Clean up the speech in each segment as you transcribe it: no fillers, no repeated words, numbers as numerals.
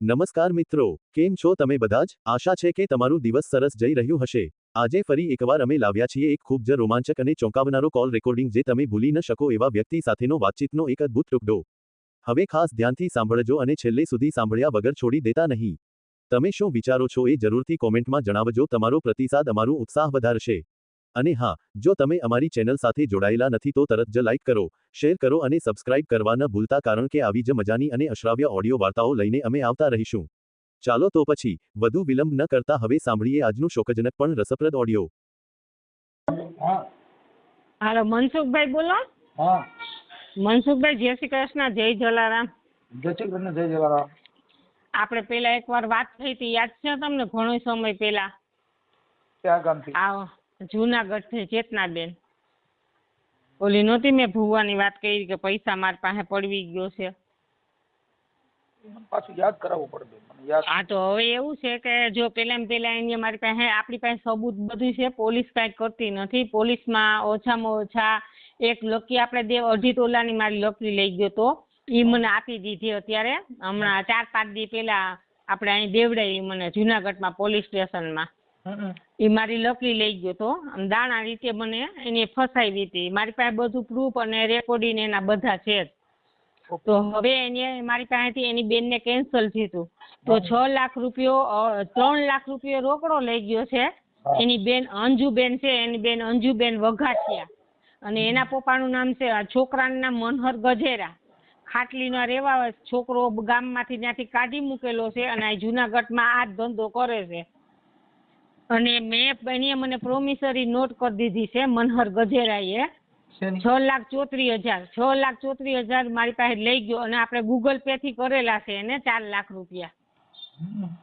નમસ્કાર મિત્રો, કેમ છો તમે બધા જ? આશા છે કે તમારું દિવસ સરસ જઈ રહ્યું હશે. આજે ફરી એકવાર અમે લાવ્યા છીએ એક ખૂબ જ રોમાંચક અને ચોંકાવનારો કોલ રેકોર્ડિંગ જે તમે ભૂલી ન શકો એવા વ્યક્તિ સાથેનો વાતચીતનો એક અદ્ભુત ટુકડો. હવે ખાસ ધ્યાનથી સાંભળજો અને છેલ્લે સુધી સાંભળ્યા વગર છોડી દેતા નહીં. તમે શું વિચારો છો એ જરૂરથી કોમેન્ટમાં જણાવજો. તમારો પ્રતિસાદ અમારું ઉત્સાહ વધારશે. અને હા, જો તમે અમારી ચેનલ સાથે જોડાયેલા નથી તો તરત જ લાઈક કરો, શેર કરો અને સબસ્ક્રાઇબ કરવા ન ભૂલતા, કારણ કે આવી જ મજાની અને અશ્રાવ્ય ઓડિયો વાર્તાઓ લઈને અમે આવતા રહીશું. ચાલો તો પછી વધુ વિલંબ ન કરતા હવે સાંભળીએ આજનું શોકજનક પણ રસપ્રદ ઓડિયો. હા હાલો, મનસુખભાઈ બોલો. હા મનસુખભાઈ, જય શ્રી કૃષ્ણ, જય જલારામ. જય શ્રી કૃષ્ણ, જય જલારામ. આપણે પેલા એકવાર વાત થઈ હતી, યાદ છે તમને? ઘણો સમય પેલા. ક્યાં ગામથી? આ જુનાગઢ થી ચેતનાબેન. ઓલી નહોતી મેં ભુવાની વાત કરી કે પૈસા મારી પાસે પડવી ગયો છે. પાછું યાદ કરાવવું પડે મને યાદ. હા, તો હવે એવું છે કે જો પેલા એને મારી પાસે આપણી પાસે સબૂત બધું છે. પોલીસ કાંઈ કરતી નથી. પોલીસમાં ઓછામાં ઓછા એક લકી આપણે 2.5 તોલાની મારી લકી લઈ ગયો તો એ મને આપી દીધી. અત્યારે હમણાં 4-5 દી પેલા આપણે અહીં દેવડાવી મને જુનાગઢમાં પોલીસ સ્ટેશનમાં. એ મારી લકી લઈ ગયો તો દાણા રીતે મને એને ફસાવી હતી. મારી પાસે બધું પ્રૂફ અને રેકોર્ડિંગ એના બધા છે જ. તો હવે એને મારી પાસેથી એની બેનને કેન્સલ થયું તો 6 લાખ રૂપિયો 3 લાખ રૂપિયો રોકડો લઈ ગયો છે. એની બેન અંજુબેન છે, એની બેન અંજુબેન વઘાસિયા, અને એના પપ્પાનું નામ છે, છોકરાનું નામ મનહર ગજેરા. ખાટલીનો રેવા છોકરો ગામમાંથી ત્યાંથી કાઢી મૂકેલો છે અને આ જુનાગઢમાં આ જ ધંધો કરે છે. અને એને મને પ્રોમિસરી નોટ કરી દીધી છે મનહર ગજેરાએ. 6,34,000 6,34,000 મારી પાસે લઈ ગયો અને આપણે ગૂગલ પે થી કરેલા છે એને 4 લાખ રૂપિયા.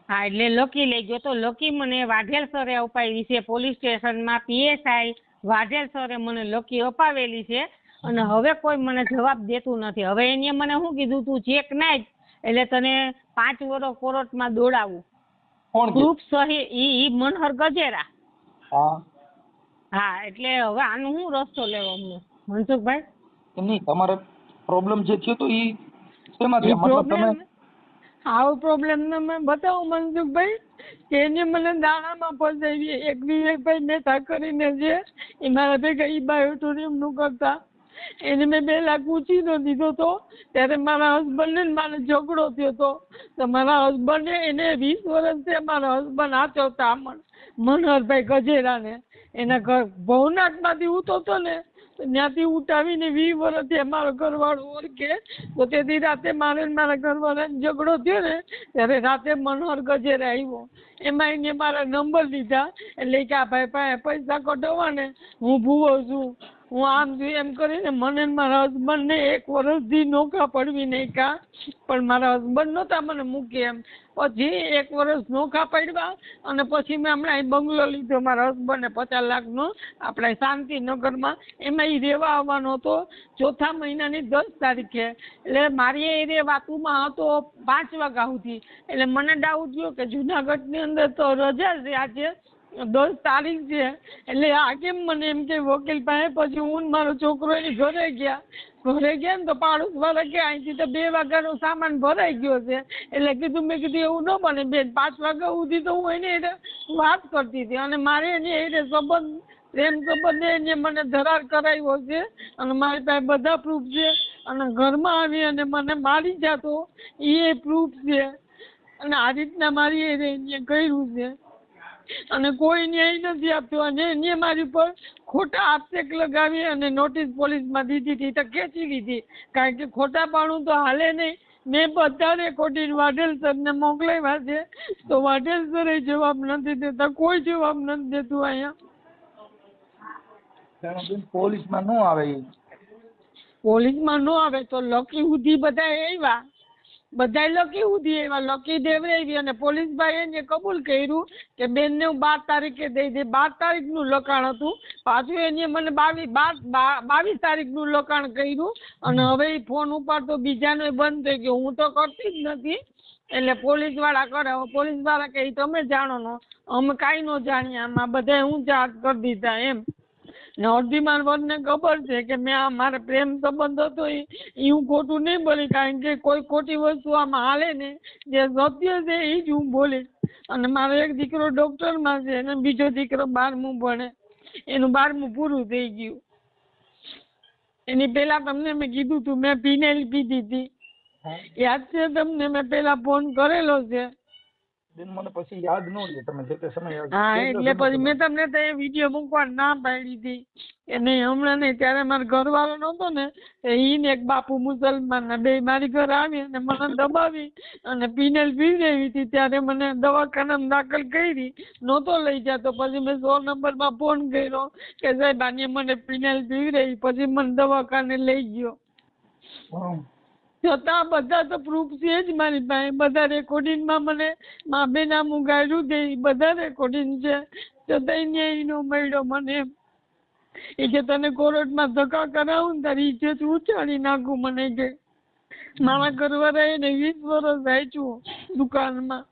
હા, એટલે લકી લઈ ગયો. તો લકી મને વાઢેલ સરે અપાવી છે પોલીસ સ્ટેશનમાં. PSI વાઢેલ સરે મને લકી અપાવેલી છે અને હવે કોઈ મને જવાબ દેતું નથી. હવે એને મને શું કીધું, તું ચેક નાખ એટલે તને 5 વર્ષ કોર્ટમાં દોડાવું. પ્રૂફ સહી. ઈ મનહર ગજેરા. હા, એટલે હવે આનું શું રસ્તો લેવો અમને મનસુખભાઈ? નહીં, તમારે પ્રોબ્લેમ જે થયો તો ઈ શેમાંથી? મતલબ તમે આવો પ્રોબ્લેમ ને મેં બતાવું મનસુખભાઈ કે એને મને દાણામાં ફસાવી. એક વિવેકભાઈ નેતા કરીને છે, એ મારા ભેગા ઈ બાયોટોરિયમ નું કરતા. એને મેં 2 લાખ ઉછીનો દીધો હતો. ત્યારે મારા હસબન્ડને મારે ઝઘડો થયો હતો. તો મારા હસબન્ડે એને 20 વર્ષથી મારા હસબન્ડ આચવતા મનહરભાઈ ગજેરાને એના ઘર ભવનાથમાંથી ઉતરતો ને તો ત્યાંથી ઉઠાવીને 20 વર્ષથી અમારો ઘરવાળો ઓળખે. તો તેથી રાતે મારે મારા ઘરવાળાને ઝઘડો થયો ને ત્યારે રાતે મનહર ગજેરા આવ્યો. એમાં એને મારા નંબર લીધા એટલે કે આ ભાઈ પાસે પૈસા કઢાવવા ને, હું ભૂવો છું, હું આમ છું, એમ કરીને મને મારા હસબન્ડને 1 વર્ષથી નોખા પડવી નહીં કા. પણ મારા હસબન્ડ નહોતા મને મૂકી એમ. પછી 1 વર્ષ નોખા પડ્યા અને પછી મેં હમણાં બંગલો લીધો મારા હસબન્ડને 50 લાખનો આપણે શાંતિનગરમાં. એમાં એ રહેવા આવવાનો હતો 4થા મહિનાની 10 તારીખે. એટલે મારી એ વાતુમાં હતો 5 વાગ્યા સુધી. એટલે મને ડાઉટ થયો કે જુનાગઢની અંદર તો રજા છે, આજે 10 તારીખ છે, એટલે આ કેમ મને એમ કે વકીલ પાસે. પછી હું મારો છોકરો એની ઘરે ગયા ને તો પાડોશ વાળા કે અહીંથી તો 2 વાગ્યાનો સામાન ભરાઈ ગયો છે. એટલે કીધું, મેં કીધું એવું ન બને બેન, 5 વાગ્યા સુધી તો હું એને વાત કરતી હતી અને મારે એને સંબંધ પ્રેમ સંબંધે એને મને ધરાર કરાવ્યો છે અને મારી પાસે બધા પ્રૂફ છે. અને ઘરમાં આવી અને મને મારી જતો એ પ્રૂફ છે. અને આ રીતના મારી એને કર્યું છે અને કોઈ ન્યાય નથી આપતો. અને એને મારી પર ખોટા આક્ષેપ લગાવી અને નોટિસ પોલીસમાં દીધી હતી તો ખેંચી લીધી, કારણ કે ખોટા પાણું તો હાલે નહીં. મેં બધા રેકોર્ડિંગ વાઢેલ સરને મોકલાવ્યા છે તો વાઢેલ સરે જવાબ નથી દેતા, કોઈ જવાબ નથી દેતું. અહીંયા પોલીસમાં ન આવે. પોલીસમાં ન આવે તો લકી સુધી બધા આવ્યા, બધા લકી સુધી આવ્યા, લકી દેવરાવી અને પોલીસ ભાઈ એને કબૂલ કર્યું કે બેનને હું 12 તારીખે દઈ દે. 12 તારીખનું લખાણ હતું. પાછું એને મને 22 તારીખનું લખાણ કર્યું અને હવે એ ફોન ઉપાડતો બીજાનો બંધ થઈ ગયો. હું તો કરતી જ નથી. એટલે પોલીસ વાળા કરે. પોલીસ વાળા કે તમે જાણો, અમે કાંઈ ન જાણીએ, આમાં બધા હું ચાર્જ કરી દીધા એમ. ને અડધી માર વરને ખબર છે કે મેં આ મારે પ્રેમ સંબંધ હતો એ હું ખોટું નહીં બોલી, કારણ કે કોઈ ખોટી વસ્તુ આમાં હાલે ને જે સત્ય છે એ જ હું બોલીશ. અને મારો એક દીકરો ડોક્ટરમાં છે અને બીજો દીકરો 12મું ભણે, એનું 12મું પૂરું થઈ ગયું. એની પેલા તમને મેં કીધું તું મેં ફિનાઇલ પીધી હતી, યાદ છે તમને? મેં પેલા ફોન કરેલો છે. બેન મને પછી યાદ ન રહે, તમે જે તે સમય યાદ હા કહેજો એટલે તમે. પછી મેં તમને તો એ વિડીયો મૂકવા ના પાડી હતી કે નહીં હમણાં નહીં. ત્યારે મારો ઘરવાળો નહોતો ને ઈ ને એક બાપુ મુસલમાનના બે મારી ઘર આવી અને મને દબાવી અને ફિનાઇલ પીવડાવી હતી. ત્યારે મને દવાખાનામાં દાખલ કરી, નહોતો લઈ જતો. પછી મેં 100 નંબરમાં ફોન કર્યો કે સાહેબ આને મને ફિનાઇલ પીવડાવી, પછી મને દવાખાને લઈ ગયો. હમ. છતાં બધા તો પ્રૂફ છે જ મારી પાસે, બધા રેકોર્ડિંગમાં મને મા બેન આમ ગાયરું દે બધા રેકોર્ડિંગ છે, છતાંય ન્યાય નો મળ્યો મને. એમ એ કે તને કોર્ટમાં ધક્કા કરાવું ને તારી ઇજ્જત ઉછાળી નાખું. મને કે મારા ઘરવાળાએ ને 20 વર્ષ આચ્યું દુકાનમાં.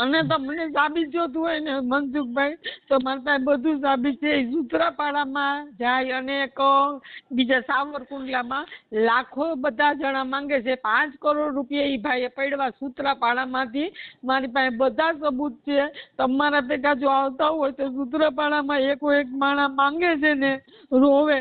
અને તમને સાબિત જોતું હોય ને મનસુખભાઈ તો મારી પાસે બધું સાબિત છે. સૂત્રાપાડામાં જાય અને એક બીજા સાવરકુંડલામાં લાખો બધા જણા માંગે છે, 5 કરોડ રૂપિયા એ ભાઈએ પડવા સૂત્રાપાડામાંથી. મારી પાસે બધા સબૂત છે. તમારા ભેગા જો આવતા હોય તો સૂત્રાપાડામાં એક માણસ માંગે છે ને રોવે,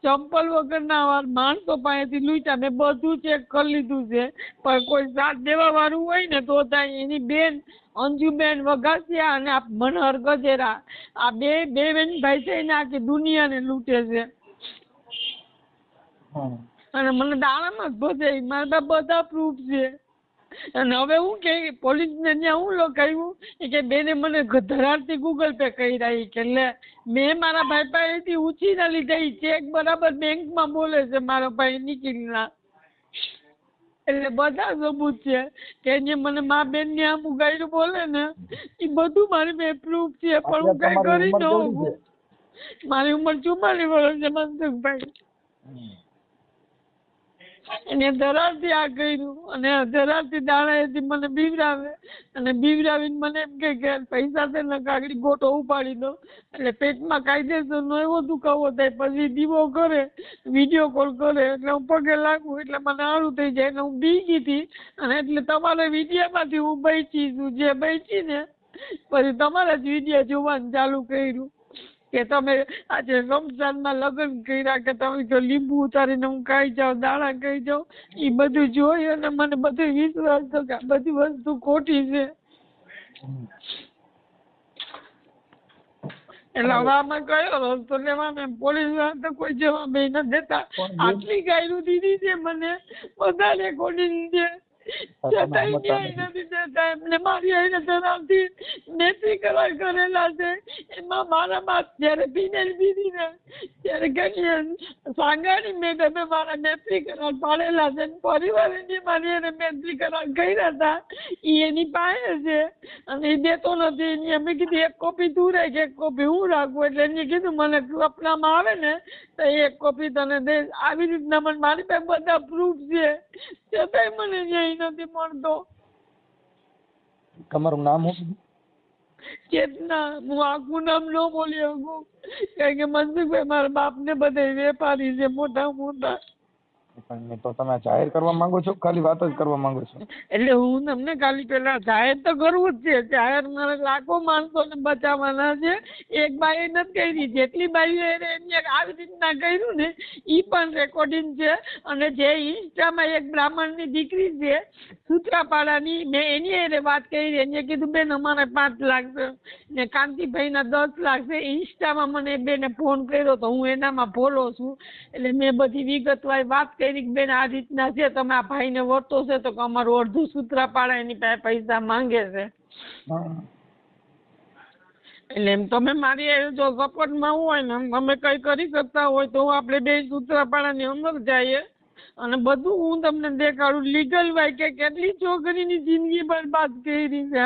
ચંપલ વગરના માણસો પાસેથી લૂંટ્યા. મેં બધું ચેક કરી લીધું છે, પણ કોઈ સાથ દેવા વાળું હોય ને તો થાય. એની બેન અંજુબેન વઘાસિયા અને આ મનહર ગજેરા, આ બે બેન ભાઈ થઈને આખી દુનિયાને લૂંટે છે. અને મને દાણામાં જ બધે મારા બધા પ્રૂફ છે. અને હવે હું કે પોલીસને ત્યાં હું લખાયું કે બેને મને ધરારથી ગૂગલ પે કર્યા કે લે મેં મારા ભાઈ પાસેથી ઉછીના લીધા. એ ચેક બરાબર બેંકમાં બોલે છે મારા ભાઈ નીકળીના. એટલે બધા સબૂત છે કે જે મને મા બેન ને આમ ઉગાડ્યું બોલે ને એ બધું મારી પાસે પ્રૂફ છે. પણ હું કઈ કરી ન શકું. મારી ઉંમર 44 વર્ષ છે મનસુખભાઈ. એને ધરારથી આ કર્યું અને ધરારથી દાણાએથી મને બીવરાવે અને બીવરાવીને મને એમ કે પૈસા છે ને કાગડી ગોટો ઉપાડી દો. એટલે પેટમાં કાયદેસરનો એવો દુખાવો થાય. પછી દીવો કરે, વિડીયો કોલ કરે, એટલે હું પગે લાગું એટલે મને સારું થઈ જાય. એટલે હું બી ગઈ હતી અને એટલે તમારા વિડીયોમાંથી હું બચી છું. જે બચી ને પછી તમારા જ વિડીયો જોવાનું ચાલુ કર્યું કે તમે આજે રમઝાનમાં લગ્ન કર્યા, કે તમે જો લીંબુ ઉતારીને હું ખાઈ જાઉં, દાણા ખાઈ જાઉં. એ બધું જોઈ અને મને બધું વિશ્વાસ થયો કે આ બધી વસ્તુ ખોટી છે. એટલે હવે આમાં કયો રસ્તો લેવાનો? પોલીસ વાળા તો કોઈ જવાબ નથી દેતા. આટલી ગાયરું દીધી છે મને, બધા રેકોર્ડિંગ છે, છતાંય ન્યાય નથી દેતા. એમને મારી આઈને ધરાવથી નેત્રી કરાર કરેલા છે. એમાં મારા બાપ જયારે ફિનાઇલ પીધી ને ત્યારે કઈ સાંગાડી મેં તમે મારા નેત્રી કરાર પાડેલા છે. પરિવારે મારી એને નેત્રી કરાર કર્યા હતા એ એની પાસે છે અને એ દેતો નથી. એની અમે કીધું એક કોપી તું રાખ, એક કોપી હું રાખું. એટલે એને કીધું મને સપનામાં આવે ને તો એક કોપી તને દે. આવી રીતના મને મારી પાસે બધા પ્રૂફ છે, છતાંય મને ન્યાય નથી મળતો. તમારું નામ શું? ચેતના. હું આખું નામ ન બોલી શકું કારણ કે મનસુખભાઈ મારા બાપને બધા વેપારી છે મોટા મોટા. તો તમે જાહેર કરવા માંગો છો, ખાલી વાત જ કરવા માંગો છો? એટલે હું તમને ખાલી પેલા જાહેર તો કરવું જ છે. જાહેર મારે લાખો માણસોને બચાવવાના છે. એક બાઈએ નથી કરી, જેટલી બાઈએ એને આવી રીતના કર્યું ને એ પણ રેકોર્ડિંગ છે. અને જે ઇન્સ્ટામાં એક બ્રાહ્મણની દીકરી છે સૂત્રાપાડાની, મેં એની એને વાત કરી. એને કીધું બેન અમારે 5 લાખ છે ને કાંતિભાઈના 10 લાખ છે. ઇન્સ્ટામાં મને બેને ફોન કર્યો તો હું એનામાં ફોલો છું. એટલે મેં બધી વિગતવાર વાત કરી કે બેન આ રીતના છે, તમે આ ભાઈને વર્તો છે તો અમારું અડધું સૂત્રાપાડા એની પાસે પૈસા માંગે છે. એટલે એમ તમે મારી જો સપોર્ટમાં હોય ને તમે કઈ કરી શકતા હોય તો આપણે બે સૂત્રાપાડાની અંદર જઈએ અને બધું હું તમને દેખાડું. લીગલ વાય કે કેટલી છોકરીની જિંદગી બરબાદ કરી છે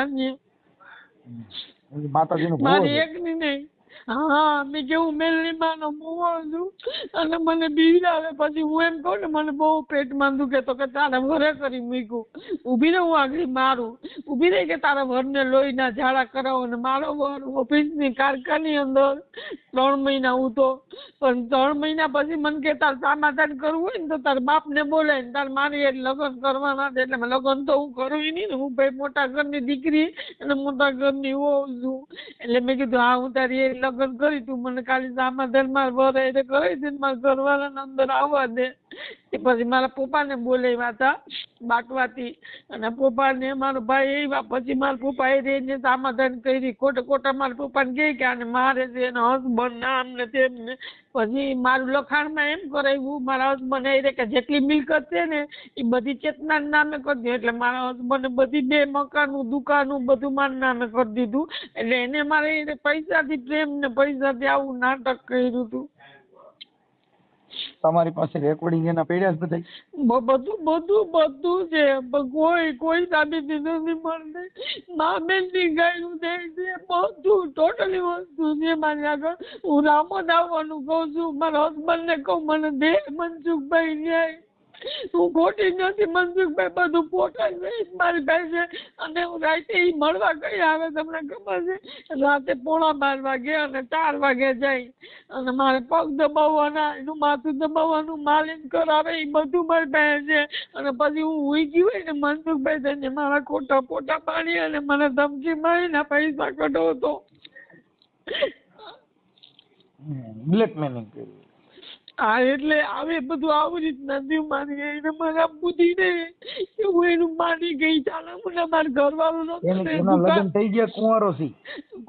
મારી એકની નહીં. હા મેં કેવું મેલડીમાંનો મુવો છું અને મને બીવડાવે. પછી હું એમ કહું ને મને બહુ પેટમાં દુખે તો કે તારે ઘરે કરી મૂક્યું, ઊભી ને હું આગળ મારું. ઊભી રહી કે તારા વરને લોહીના ઝાડા કરાવો. અને મારો વર ઓફિસની કારખાની અંદર 3 મહિના ઉતો, પણ 3 મહિના પછી મને કે તાર સમાધાન કરવું હોય ને તો તાર બાપને બોલાય ને તાર મારી એ લગ્ન કરવાના છે. એટલે લગ્ન તો હું કરું નહીં ને, હું ભાઈ મોટા ઘરની દીકરી અને મોટા ઘરની વહુ છું. એટલે મેં કીધું હા હું તારી એ લગ્ન કરી, તું મને ખાલી સમાધાન મારા વર એટલે કરી દે, મારા ઘરવાળાને અંદર આવવા દે. પછી મારા પપ્પાને બોલાવ્યા હતા બાટવાથી, અને પપ્પાને મારો ભાઈ આવ્યા. પછી મારા પપ્પાએ રહીને સમાધાન કરી. ખોટા મારા પપ્પાને કહે કે આને મારે છે એના હસબન્ડ નામ ને તેમને. પછી મારું લખાણમાં એમ કરાવ્યું મારા હસબન્ડ એ કે જેટલી મિલકત છે ને એ બધી ચેતનાના નામે કરી દે. એટલે મારા હસબન્ડે બધી 2 મકાનું દુકાનું બધું મારા નામે કરી દીધું. એટલે એને મારે પૈસાથી પ્રેમ ને પૈસાથી આવું નાટક કર્યું હતું. તમારી પાસે રેકોર્ડિંગ એના પડ્યા જ બધા? બધું છે, પણ કોઈ સાબિતી નથી મળતી. મા બેન ની ગાયું દે છે, બધું ટોટલી વસ્તુ છે મારી આગળ. હું રામોદ આવવાનું કહું છું, મારા હસબન્ડ ને કહું મને દે મનસુખભાઈ ન્યાય. હું ખોટી નથી મનસુખભાઈ, બધું ફોટા છે મારી પાસે. અને હું રાતે ઈ મળવા ગઈ આવે તમને ખબર છે, રાતે 11:15 વાગે અને 4 વાગે જાય. અને મારે પગ દબાવવાના, એનું માથું દબાવવાનું, માલિશ કરાવે, એ બધું મારી પાસે છે. અને પછી હું હુઈ ગઈ હોય ને મનસુખભાઈ થઈને મારા ખોટા ફોટા પાડી અને મને ધમકી મારીને પૈસા કઢાવતો. બ્લેકમેલિંગ કર્યું? હા, એટલે આવે બધું આવી રીતના થયું મારી. એને મારા બુદ્ધિ ને હું એનું માની ગઈ. ચાલો મને મારા ઘરવાળો લગ્ન થઈ ગયા કુંવારો થી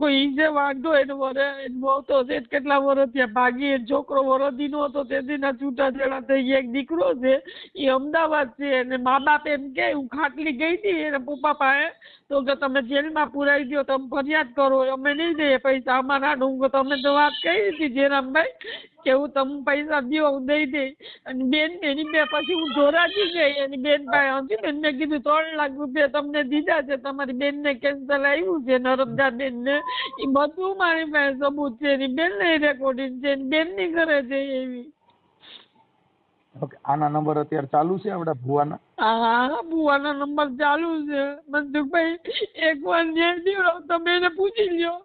કોઈ છે વાંધો એને વરે બહુ તો છે કેટલા વર્ષ ત્યાં ભાગી. છોકરો વરદી નો હતો તેથી છૂટાછેડા થઈ ગયા. એક દીકરો છે એ અમદાવાદ છે. અને મા બાપ એમ કે હું ખાટલી ગઈ હતી એના પપ્પા પાસે તો કે તમે જેલમાં પુરાઈ દો, તમે ફરિયાદ કરો, અમે નહીં દઈએ પૈસા અમારા. હું તમે તો વાત કહી હતી જયરામભાઈ કે હું તમે પૈસા દો હું દઈ દઈ. અને બેન એની બે પછી હું ધોરાજી ગઈ એની બેન પાસે હતી. બેન મેં કીધું 3 લાખ રૂપિયા તમને દીધા છે, તમારી બેન ને કેન્સર આવ્યું છે નર્મદા બેન ને. એ બધું મારી પાસે સબૂત છે. એની બેન ને રેકોર્ડિંગ છે, એની બેન ની ઘરે છે એવી. ઓકે, આના નંબર અત્યારે ચાલુ છે આપડા ભુવાના? હા, ભુવાના નંબર ચાલુ છે. મનસુખભાઈ એકવાર ન્યાય દીવડો તમે એને પૂછી લ્યો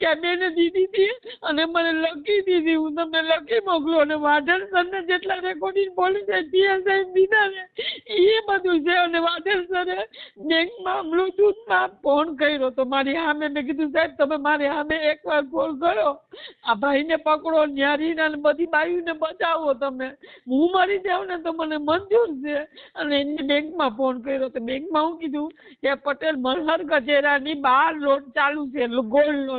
કે બેને દીધી હતી અને મને લખી દીધી. હું તમને લખી મોકલું. અને વાઢેર સરને જેટલા રેકોર્ડિંગ પોલીસે PSI દીધા ને એ બધું છે. અને વાઢેર સરે બેંકમાં બ્લુટૂથમાં ફોન કર્યો તો મારી સામે. મેં કીધું સાહેબ તમે મારી સામે એકવાર ફોન કર્યો, આ ભાઈને પકડો, ન્યારીને અને બધી બાયુને બચાવો. તમે હું મરી જાઉં ને તો મને મંજૂર છે. અને એને બેંકમાં ફોન કર્યો તો બેંકમાં હું કીધું કે પટેલ મલ્હાર ગજેરાની 12 લોન ચાલુ છે, ગોલ્ડ લોન.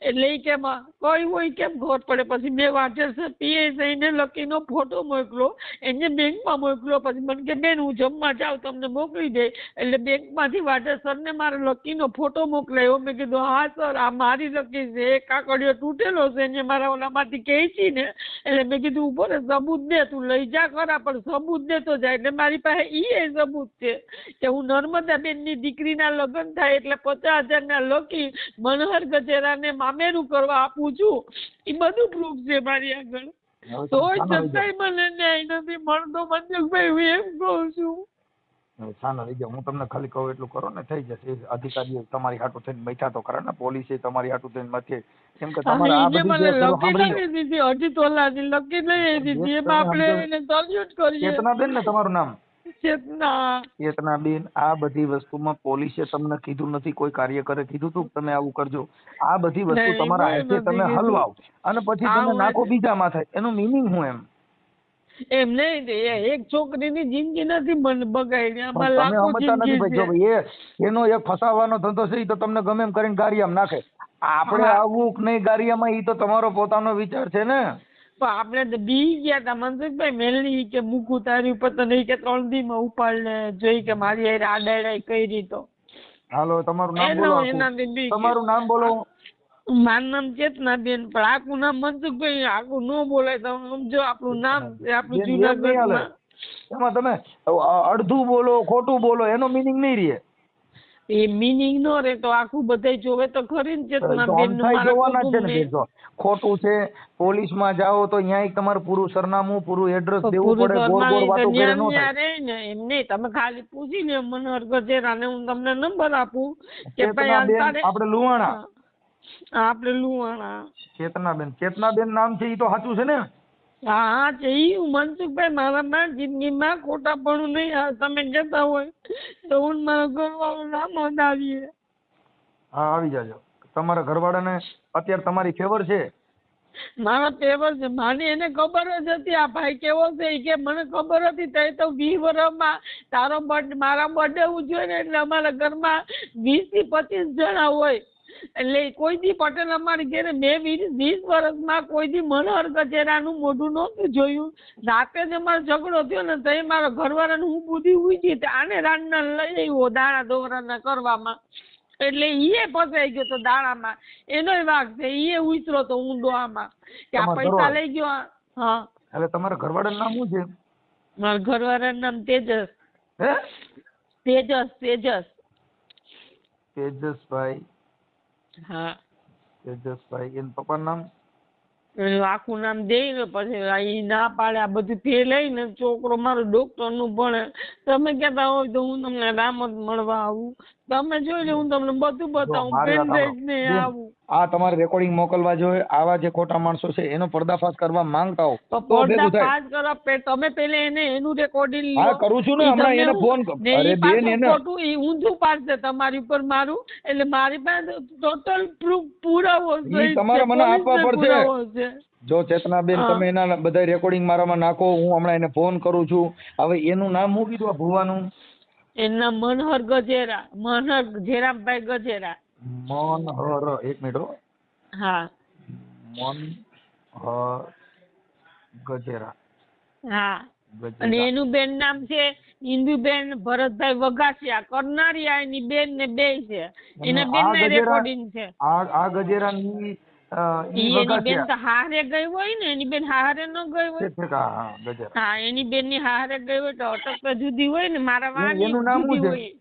એટલે એ કેમ કોઈ હોય કેમ ખબર પડે. પછી મેં વાઢેર PSI ને લકીનો ફોટો મોકલો, એને બેંકમાં મોકલો. પછી મને કે બેન હું જમવા જાઉં તમને મોકલી દે. એટલે બેંકમાંથી વાઢેર સરને મારો લકીનો ફોટો મોકલાયો. મેં કીધું હા સર આ મારી લકી છે, એક કાકડીઓ તૂટેલો છે એને મારા ઓલામાંથી ખેંચી ને. એટલે મેં કીધું ઉભો રે સબૂત દે, તું લઈ જા ખરા પણ સબૂત દે તો જાય. એટલે મારી પાસે એ સબૂત છે કે હું નર્મદા બેનની દીકરીના લગ્ન થાય એટલે 50,000 ના લકી મનહર ગજેરાને મામેરું કરવા આપું છું. એ બધું પ્રૂફ છે મારી આગળ. તોય છતાંય મને ન્યાય નથી મળતો મનસુખભાઈ, હું એમ કહું છું. સાનો રહી જાવ, હું તમને ખાલી કહું એટલું કરો ને થઈ જશે. અધિકારીઓ તમારી હાટું થઈને બેઠા તો ખરા ને, પોલીસે તમારી હાટું થઈને મથે. કેમ કે તમારે આ બધી મને લકી લઈ દીધી, 2.5 તોલાની લકી લઈ દીધી. એમાં આપણે એને સલ્યુટ કરીએ. ચેતનાબેન ને તમારું નામ? ચેતનાબેન. આ બધી વસ્તુમાં પોલીસે તમને કીધું નથી, કોઈ કાર્યકરે કીધું તું તમે આવું કરજો? આ બધી વસ્તુ તમારા હાથે તમે હલવાઓ અને પછી તમે નાખો બીજા માથે. એનું મિનિંગ શું એમ? એમ નહીં, એક છોકરીની જિંદગી નથી મને બગાડી. આમાં તમે લાખો સમજતા નથી જિંદગી છે. ભાઈ, એનો એક ફસાવાનો ધંધો છે. એ તો તમને ગમે એમ કરીને ગારિયામાં નાખે. આપણે આવું કે નહીં ગારિયામાં, એ તો તમારો પોતાનો વિચાર છે ને. પણ આપણે તો બી ગયા હતા મનસુખભાઈ મેલની કે મૂકું તારી ઉપર તો નહીં કે 3 દીમાં ઉપાડ ને જોઈ કે મારી હારે આડાડાઈ કરી તો. હાલો તમારું નામ બોલો. તમારું નામ બોલો. મારું નામ ચેતનાબેન, પણ આખું નામ મનસુખભાઈ આખું ન બોલાય. તમે સમજો આપણું નામ આપણું જુનાગઢમાં. એમાં તમે અડધું બોલો ખોટું બોલો એનો મિનિંગ નહીં રહે. એ મિનિંગ નો રે તો આખું બધા જોવે તો ખરી ને ચેતનાબેન નું થાય મારા જોવાના જ છે ને કુટુંબને. બેન. જો ખોટું છે પોલીસમાં જાઓ તો અહીંયા તમારું પૂરું સરનામું પૂરું એડ્રેસ દેવું પૂરું પડે. ગોળ ગોળ ઘરમાં વાતો કરે ન થાય. ન્યા રે ને એમ નહીં, તમે ખાલી પૂછી લે મનોહર ગજેરાને, હું તમને નંબર આપું કે ભાઈ ચેતનાબેન તારે આપણે લુહાણા. આપણે લુહાણા. ચેતનાબેન નામ છે ઈ તો સાચું છે ને? હા હા છે ઈ. હું મનસુખભાઈ મારામાં જિંદગીમાં ખોટાપણું નહીં તમે કહેતા હોય તો હું મારા ઘરવાળો નામ નોંધાવીએ. હા આવી જાજો. તમારા ઘરવાળાને અત્યારે તમારી ફેવર છે? મારા પેવર છે. માને એને ખબર જ હતી આ ભાઈ કેવો છે. ઈ કે મને ખબર હતી તઈ તો 20 વર્ષમાં તારો મારા બર્થડે ઉજવે ને એટલે અમારા ઘરમાં 20 થી 25 જણા હોય. એટલે કોઈ દી પટેલ અમારી ઘરે મેં 20 વર્ષમાં કોઈ દી મનોહર ગજેરાનું મોઢું નહોતું જોયું. રાતે જ અમારો ઝઘડો થયો ને તઈ મારા ઘરવાળાને હું બુદ્ધિ ઉજી આને રાંડના લઈ આવ્યો દાણા દોરાના કરવામાં. એટલે ઈએ ફસાઈ ગયો તો દાણામાં. એનોય વાંક છે. ઈએ ઉતરો તો ઊંડો આમાં કે આ પૈસા લઈ ગયો. હા એટલે તમારા ઘરવાળાનું નામ શું છે? મારા ઘરવાળાનું નામ તેજસ. હે? તેજસ. તેજસભાઈ. હા તેજસભાઈ. એના પપ્પાનું નામ? એનું આખું નામ દે ને પછી ઈ ના પાડે. આ બધું ફે લઈને છોકરો મારો ડોક્ટર નું ભણે. તમે કહેતા હોય તો હું તમને રામત મળવા આવું. તમે જોઈ લે હું તમને બધું બતાવું. પેનડ્રાઈવ ને આવું. આ તમારે રેકોર્ડિંગ મોકલવા જોઈએ. આવા જે ખોટા માણસો છે એનો પર્દાફાશ કરવા માંગતા હો તો તો ભેગું થાય. પર્દાફાશ કરવા તમે પેલે એને એનું રેકોર્ડિંગ હા કરું છું ને હમણાં એને ફોન. અરે બેન એને ખોટું ઈ ઊંધું પાડશે તમારી ઉપર મારું. એટલે મારી પાસે ટોટલ પ્રૂફ પુરાવો છે. ઈ તમારે મને આપવા પડશે. પુરાવો છે. જો ચેતનાબેન તમે એના બધા રેકોર્ડિંગ મારામાં નાખો. હું હમણાં એને ફોન કરું છું. હવે એનું નામ શું કીધું આ ભુવાનું? એના મનોહર ગજેરા. મનોહર જેરામભાઈ ગજેરા. મનહર. એક મિનિટ હો. હા મનહર ગજેરા. હા અને એનું બેન નામ છે ઇન્દુબેન ભરતભાઈ વઘાસિયા. કરનારિયા એની બેન ને બે છે. એના બેન ના રેકોર્ડિંગ છે. આ ગજેરાની એની બેન તો હારે ગઈ હોય ને. એની બેન હારે ન ગઈ હોય. હા એની બેન ની હારે ગઈ હોય તો અટક તો જુદી હોય ને. મારા વાની જુદી હોય.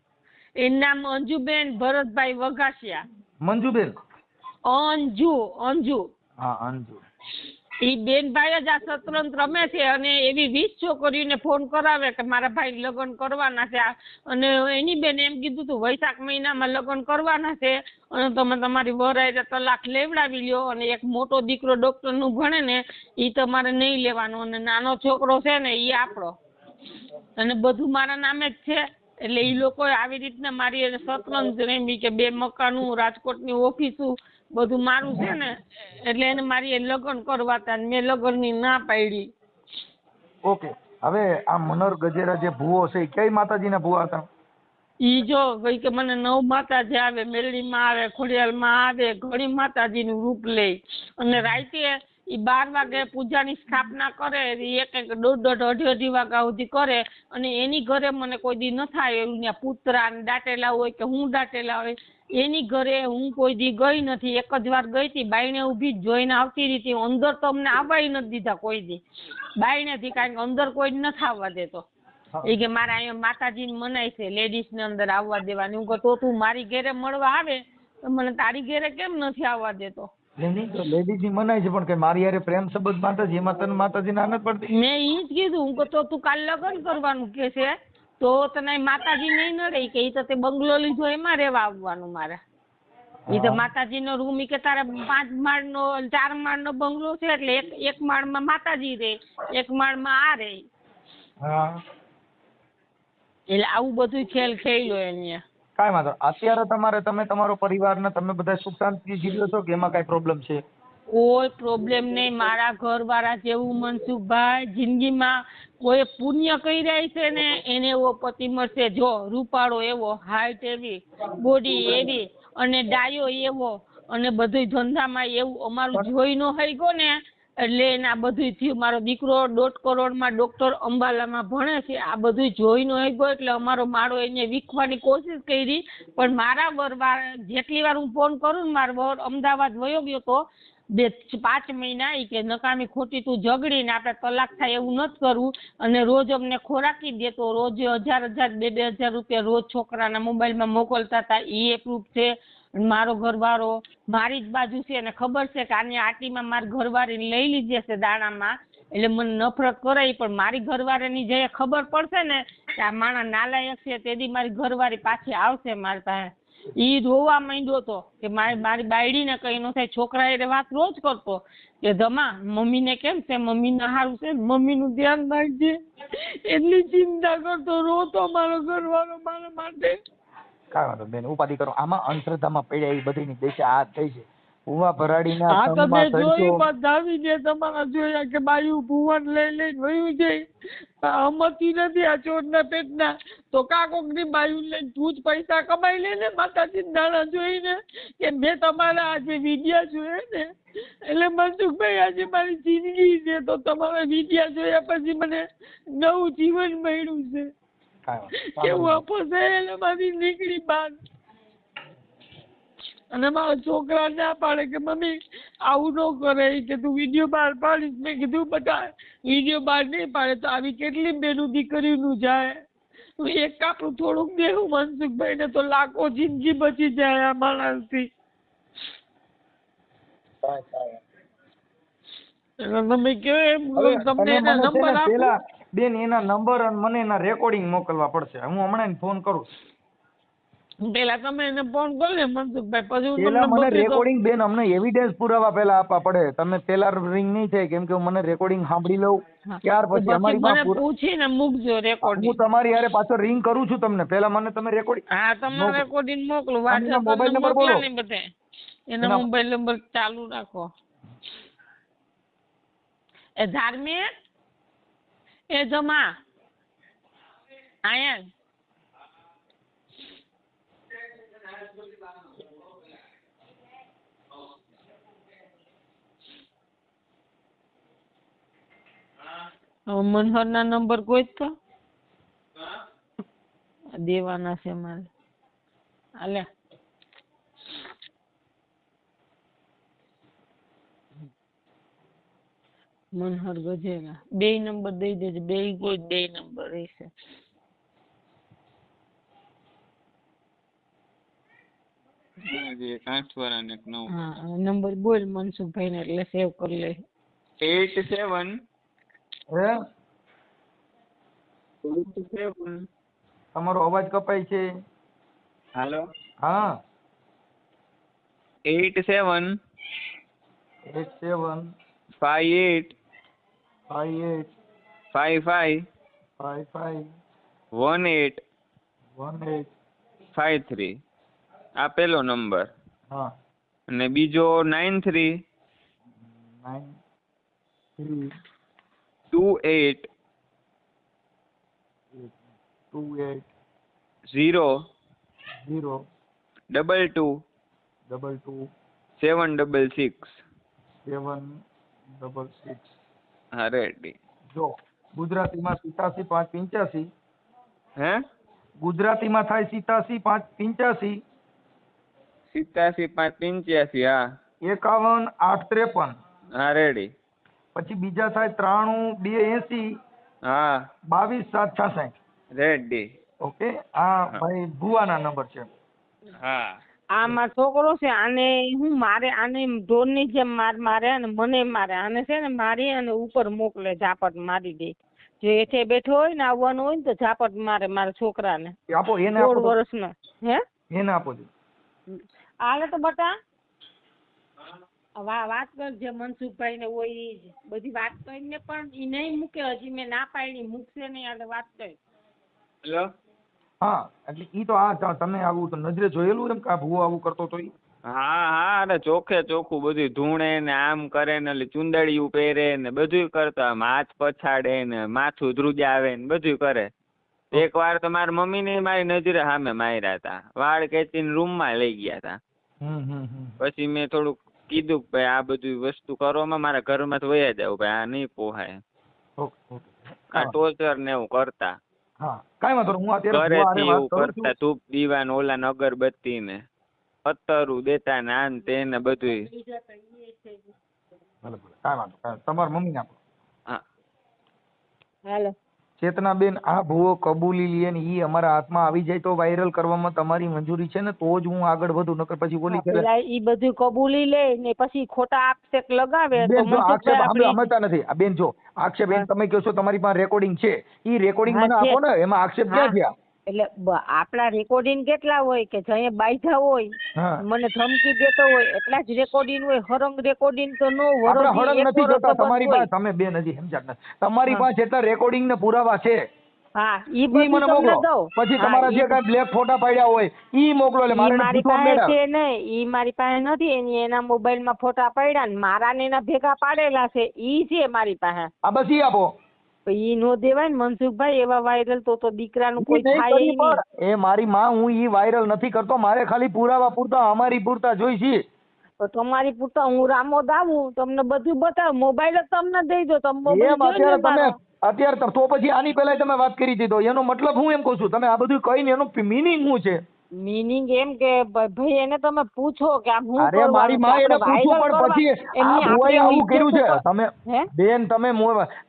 એનું નામ અંજુબેન ભરતભાઈ વઘાસિયા. મંજુબેન? અંજુ. હા અંજુ. ઈ બેન ભાઈ જ આ શતરંજ રમે છે અને એવી 20 છોકરીઓને ફોન કરાવે કે મારા ભાઈ લગ્ન કરવાના છે. અને એની બેન એમ કીધું તું વૈશાખ મહિનામાં લગ્ન કરવાના છે અને તમે તમારી વરાયરે તલાક લેવડાવી લ્યો. અને એક મોટો દીકરો ડોક્ટર નું ભણે ને ઈ તમારે નહીં લેવાનો. અને નાનો છોકરો છે ને ઈ આપણો. અને બધું મારા નામે જ છે. એટલે ઈ લોકો આવી રીતના મારી શતરંજ રમી કે 2 મકાનું રાજકોટની ઓફિસું બધું મારું છે ને. એટલે એને મારી લગ્ન કરવા હતા. મેં લગ્નની ના પાડી. ઓકે. હવે આ મનોહર ગજેરા જે ભૂવો છે કઈ માતાજીના ભૂવા હતા? ઈ જો ભાઈ કે મને 9 માતાજી આવે. મેલડીમાં આવે, ખોડિયાલમાં આવે. ઘણી માતાજીનું રૂપ લે. અને રાતે ઈ 12 વાગે પૂજાની સ્થાપના કરે. એક 1:30 વાગ્યા સુધી કરે. અને એની ઘરે મને કોઈ દી ન થાય એવું. ત્યાં પુતરા દાટેલા હોય કે હું દાટેલા હોય. એની ઘરે હું કોઈ દી ગઈ નથી. એક જ વાર ગઈ હતી. બાયણે ઊભી જોઈને આવતી રહી. અંદર તો અમને આવવાય નથી દીધા કોઈ દી બાયણેથી. કારણ કે અંદર કોઈ નથી આવવા દેતો. એ કે મારા અહીંયા માતાજીને મનાય છે લેડીઝ ને અંદર આવવા દેવાની. હું કહું તો તું મારી ઘરે મળવા આવે તો મને તારી ઘરે કેમ નથી આવવા દેતો? લેડીઝ ની મનાય છે પણ કે મારી યારે પ્રેમ સંબંધ માતાજી એમાં તને માતાજી ના નથી પડતી. મેં ઈ જ કીધું. હું કહું તો તું કાલ લગ્ન કરવાનું કે છે તો તને માતાજી નહીં નડે કે ઈ તો તે બંગલો લીધો એમાં રહેવા આવવાનું મારે. ઈ તો માતાજી નો રૂમ કે તારે 5 માળનો 4 માળનો બંગલો છે એટલે એક માળમાં માતાજી રહે, એક માળમાં આ રહે. એટલે આવું બધું ખેલ ખેલ્યો એને. કાંઈ વાંધો. અત્યારે તમે તમારો પરિવારને તમે બધા સુખ શાંતિ જીવો છો કે એમાં કાંઈ પ્રોબ્લેમ છે? કોઈ પ્રોબ્લેમ નહીં. મારા ઘરવાળા જેવું મનસુખભાઈ જિંદગીમાં કોઈ પુણ્ય કરી રહી છે ને એને એવો પતિ મળશે. જો રૂપાળો એવો, હાઈટ એવી, બોડી એવી અને ડાયો એવો અને બધું ધંધામાં એવું અમારું જોઈ ન હોય ગયો ને એટલે એને આ બધું થયું. મારો દીકરો 1.5 કરોડમાં ડોક્ટર અંબાલામાં ભણે છે. આ બધું જોઈ ન હોય ગયો એટલે અમારો માળો એને વીખવાની કોશિશ કરી. પણ મારા વર જેટલી વાર હું ફોન કરું ને મારો વર અમદાવાદ વયો ગયો તો 5 મહિના ઈ કે નકામી ખોટી તું ઝઘડીને આપણે તલાક થાય એવું નથી કરવું, અને રોજ અમને ખોરાકી દે તો રોજ 1000 2,000 રૂપિયા રોજ છોકરાના મોબાઈલમાં મોકલતા હતા, ઈ પ્રૂફ છે. મારો ઘરવાળો મારી જ બાજુ છે અને ખબર છે કે આની આટીમાં મારી ઘરવાળીને લઈ લીધી છે દાણામાં, એટલે મને નફરત કરાઈ, પણ મારી ઘરવાળીની જે ખબર પડશે ને કે આ માણસ નાલાયક છે તેથી મારી ઘરવાળી પાછી આવશે મારી પાસે. ઈ રોવા માંડ્યો હતો કે મારી બાયડીને કઈ ન થાય. છોકરા એ વાત રોજ કરતો કે ધમા મમ્મીને કેમ છે, મમ્મીને સારું છે, મમ્મીનું ધ્યાન રાખજે, એટલી ચિંતા કરતો, રોતો મારો ઘરવાળો મારા માટે. કાંઈ વાંધો બેન, ઉપાધિ કરો. આમાં અંધશ્રદ્ધામાં પડ્યા એ બધીની દશા આ થઈ છે. ભૂવા ભરાડીના હા તમે સંગમાં જોઈ ચડજો. બધાવી દે તમારા જોયા કે બાયું ભુવન લઈને વયું જાય, હમતી નથી આ ચોરના પેટના, તો કાકોકની બાયું લઈને તું જ પૈસા કમાઈ લે ને માતાજી દાણા જોઈને, કે મેં તમારા આજે વિડિયા જોયા ને એટલે મનસુખભાઈ આજે મારી જિંદગી છે, તો તમારા વિડિયા જોયા પછી મને નવું જીવન મળ્યું છે. કેવું આપો છે એટલે મારી નીકળી બહાર. અને મારા છોકરા ના પાડે કે મમ્મી આવું ન કરે, કે તું વિડીયો બહાર પાડીશ. મેં કીધું બધા વિડીયો બહાર નહીં પાડે તો આવી કેટલી બેનું દીકરીનું જાય. હું એક કાપડું થોડુંક દેવું મનસુખભાઈ ને તો લાખો જિંદગી બચી જાય આ માણસથી. તમે કયો એમ તમને એના નંબર આપો બેન, એના નંબર અને મને એના રેકોર્ડિંગ મોકલવા પડશે. હું હમણાં ફોન કરું. પેલા તમે એને ફોન કરો ને મનસુખભાઈ, પછી હું પેલા તમને મને બતાવી દઉં. રેકોર્ડિંગ બેન, અમને એવિડન્સ પુરાવા પેલા આપવા પડે. તમે પેલા રિંગ નહીં થાય, કેમ કે મને રેકોર્ડિંગ સાંભળી લઉં ત્યાર પછી અમારી મને પૂછીને મૂકજો રેકોર્ડિંગ. હું તમારી હારે પાછો રિંગ કરું છું તમને. પેલા મને તમે રેકોર્ડિંગ. હા તમે રેકોર્ડિંગ મોકલો, WhatsApp મોબાઈલ પર નંબર બોલો. મોકલા ને બધે. એના મોબાઈલ નંબર ચાલુ રાખો. એ ધાર્મિક, એ જમા આયા મનહર ના નંબર કોઈ જ તો દેવાના છે મારે. હાલે મનહર ગજેરા, 2 નંબર દઈ દેજો. 2 નંબર રહેશે. હા નંબર બોલ મનસુખભાઈ ને એટલે સેવ કરી લે. 87 હે? 87 તમારો અવાજ કપાય છે. હાલો. હા 87 87 58 58 55 55 18 18 53 આ પેલો નંબર. હા અને બીજો 93 93 28 28 0 0 22 22 766. 766. હા રેડી. જો ગુજરાતીમાં 87 585. હે? ગુજરાતીમાં થાય 87 585. 87 585. હા 51 853. હા રેડી. પછી બીજા થાય 93 280. હા 22 766. રેડી. ઓકે. આ ભાઈ ભુવાના નંબર છે. હા આ મારો છોકરો છે, આને હું મારે આને ઢોરની જેમ મારે અને મને મારે. આને છે ને મારી અને ઉપર મોકલે, ઝાપટ મારી દે. જે હેઠે બેઠો હોય ને આવવાનું હોય ને તો ઝાપટ મારે મારા છોકરાને. આપો એને 16 આપો. વર્ષનો. હે એને આપો છો. હાલે તો બટા વાત કરજે મનસુખભાઈ ને હોય ઈ જ બધી વાત કરીને, પણ ઈ નહીં મૂકે. હજી મેં ના પાડી, મૂકશે નહીં. એટલે વાત કરી. હેલો. હા એટલે ઈ તો આ તમે આવું તો નજરે જોયેલું એમ કે આ ભૂવો આવું કરતો તો ઈ? હા હા અરે ચોખ્ખે ચોખ્ખું બધું ધૂણે ને આમ કરે ને એટલે ચુંદડિયું પહેરે ને બધું કરતા. હાથ પછાડે ને માથું ધ્રુજાવે ને બધું કરે. એક વાર તો મારી મમ્મી ને મારી નજરે સામે માર્યા હતા. વાળ ખેંચીને રૂમમાં લઈ ગયા હતા. પછી મેં થોડુંક કીધું કે ભાઈ આ બધી વસ્તુ કરવામાં મારા ઘરમાં તો વયા જાવ ભાઈ, આ નહીં પોહાય. આ ટોર્ચર ને એવું કરતા. હા કાંઈ વાંધો નહીં. હું અત્યારે ઘરેથી એવું કરતા. ધૂપ દીવા ને ઓલા અગરબત્તી ને અત્તરું દેતા ને આન તે ને બધું. ભલે ભલે કાંઈ વાંધો કાંઈ. તમારા મમ્મીને આપો. હા. હાલો. ચેતનાબેન, આ ભૂવો કબૂલી લે ને ઈ અમારા હાથમાં આવી જાય તો વાયરલ કરવામાં તમારી મંજૂરી છે ને તો જ હું આગળ વધું, નકર પછી ઓલી ફેરે પેલા ઈ બધું કબૂલી લે ને પછી ખોટા આક્ષેપ લગાવે તો બેન જો આક્ષેપ મનસુખભાઈ અમે સમજતા નથી. આ બેન જો આક્ષેપ હા. તમે કહો છો તમારી પાસે રેકોર્ડિંગ છે, ઈ રેકોર્ડિંગ હા, મને છે. આપો ને, એમાં આક્ષેપ ક્યાં હા. થયા? એટલે આપણા રેકોર્ડિંગ કેટલા હોય કે જઈએ બાંધ્યા હોય, હા. મને ધમકી દેતો હોય એટલા જ રેકોર્ડિંગ હોય. હરંગ રેકોર્ડિંગ તો નો આપણે વરોધી હળંગ એક નથી વરસ જોતા. તો તમારી બંધ પાસે હોય. તમે બેન હજી સમજ્યા નથી. તમારી હા. પાસે જેટલા રેકોર્ડિંગ ને પુરાવા છે હા ઈ ઈ બધું મને તમને મોકલો. દઉં. પછી હા, તમારા જે ઈ કાંઈ બ્લેક ફોટા પાડ્યા હોય ઈ મોકલો. એટલે ઈ મારે મારી પૂછવા પાસે મેળા છે નહીં, ઈ મારી પાસે નથી. એના મોબાઈલમાં ફોટા પડ્યા ને મારા ને એના ભેગા પાડેલા છે, ઈ છે મારી પાસે. આ બસ ઈ આપો. ઈ નો દેવાય ને મનસુખભાઈ, એવા વાયરલ તો દીકરાનું ઈ કોઈ નહીં થાય કરી નહીં. પણ એ મારી માં, હું ઈ વાયરલ નથી કરતો. મારે ખાલી પુરાવા પૂરતા અમારી પૂરતા જોઈ છે. તો તમારી પૂરતા હું રામોદ આવું તમને બધું બતાવું. મોબાઈલ જ તમને દઈ દો, તમે મોબાઈલ એમ જોઈ લો અત્યારે તમે મારો. અત્યારે તો પછી આની પહેલા તમે વાત કરી હતી તો એનો મતલબ હું એમ કહું છું, તમે આ બધું કહીને એનો મીનિંગ શું છે? મીનિંગ એમ કે ભાઈ એને તમે પૂછો કે આ હું અરે મારી માં એને પૂછું પણ પછી આ ભુવાએ આવું કર્યું છે. તમે હે બેન તમે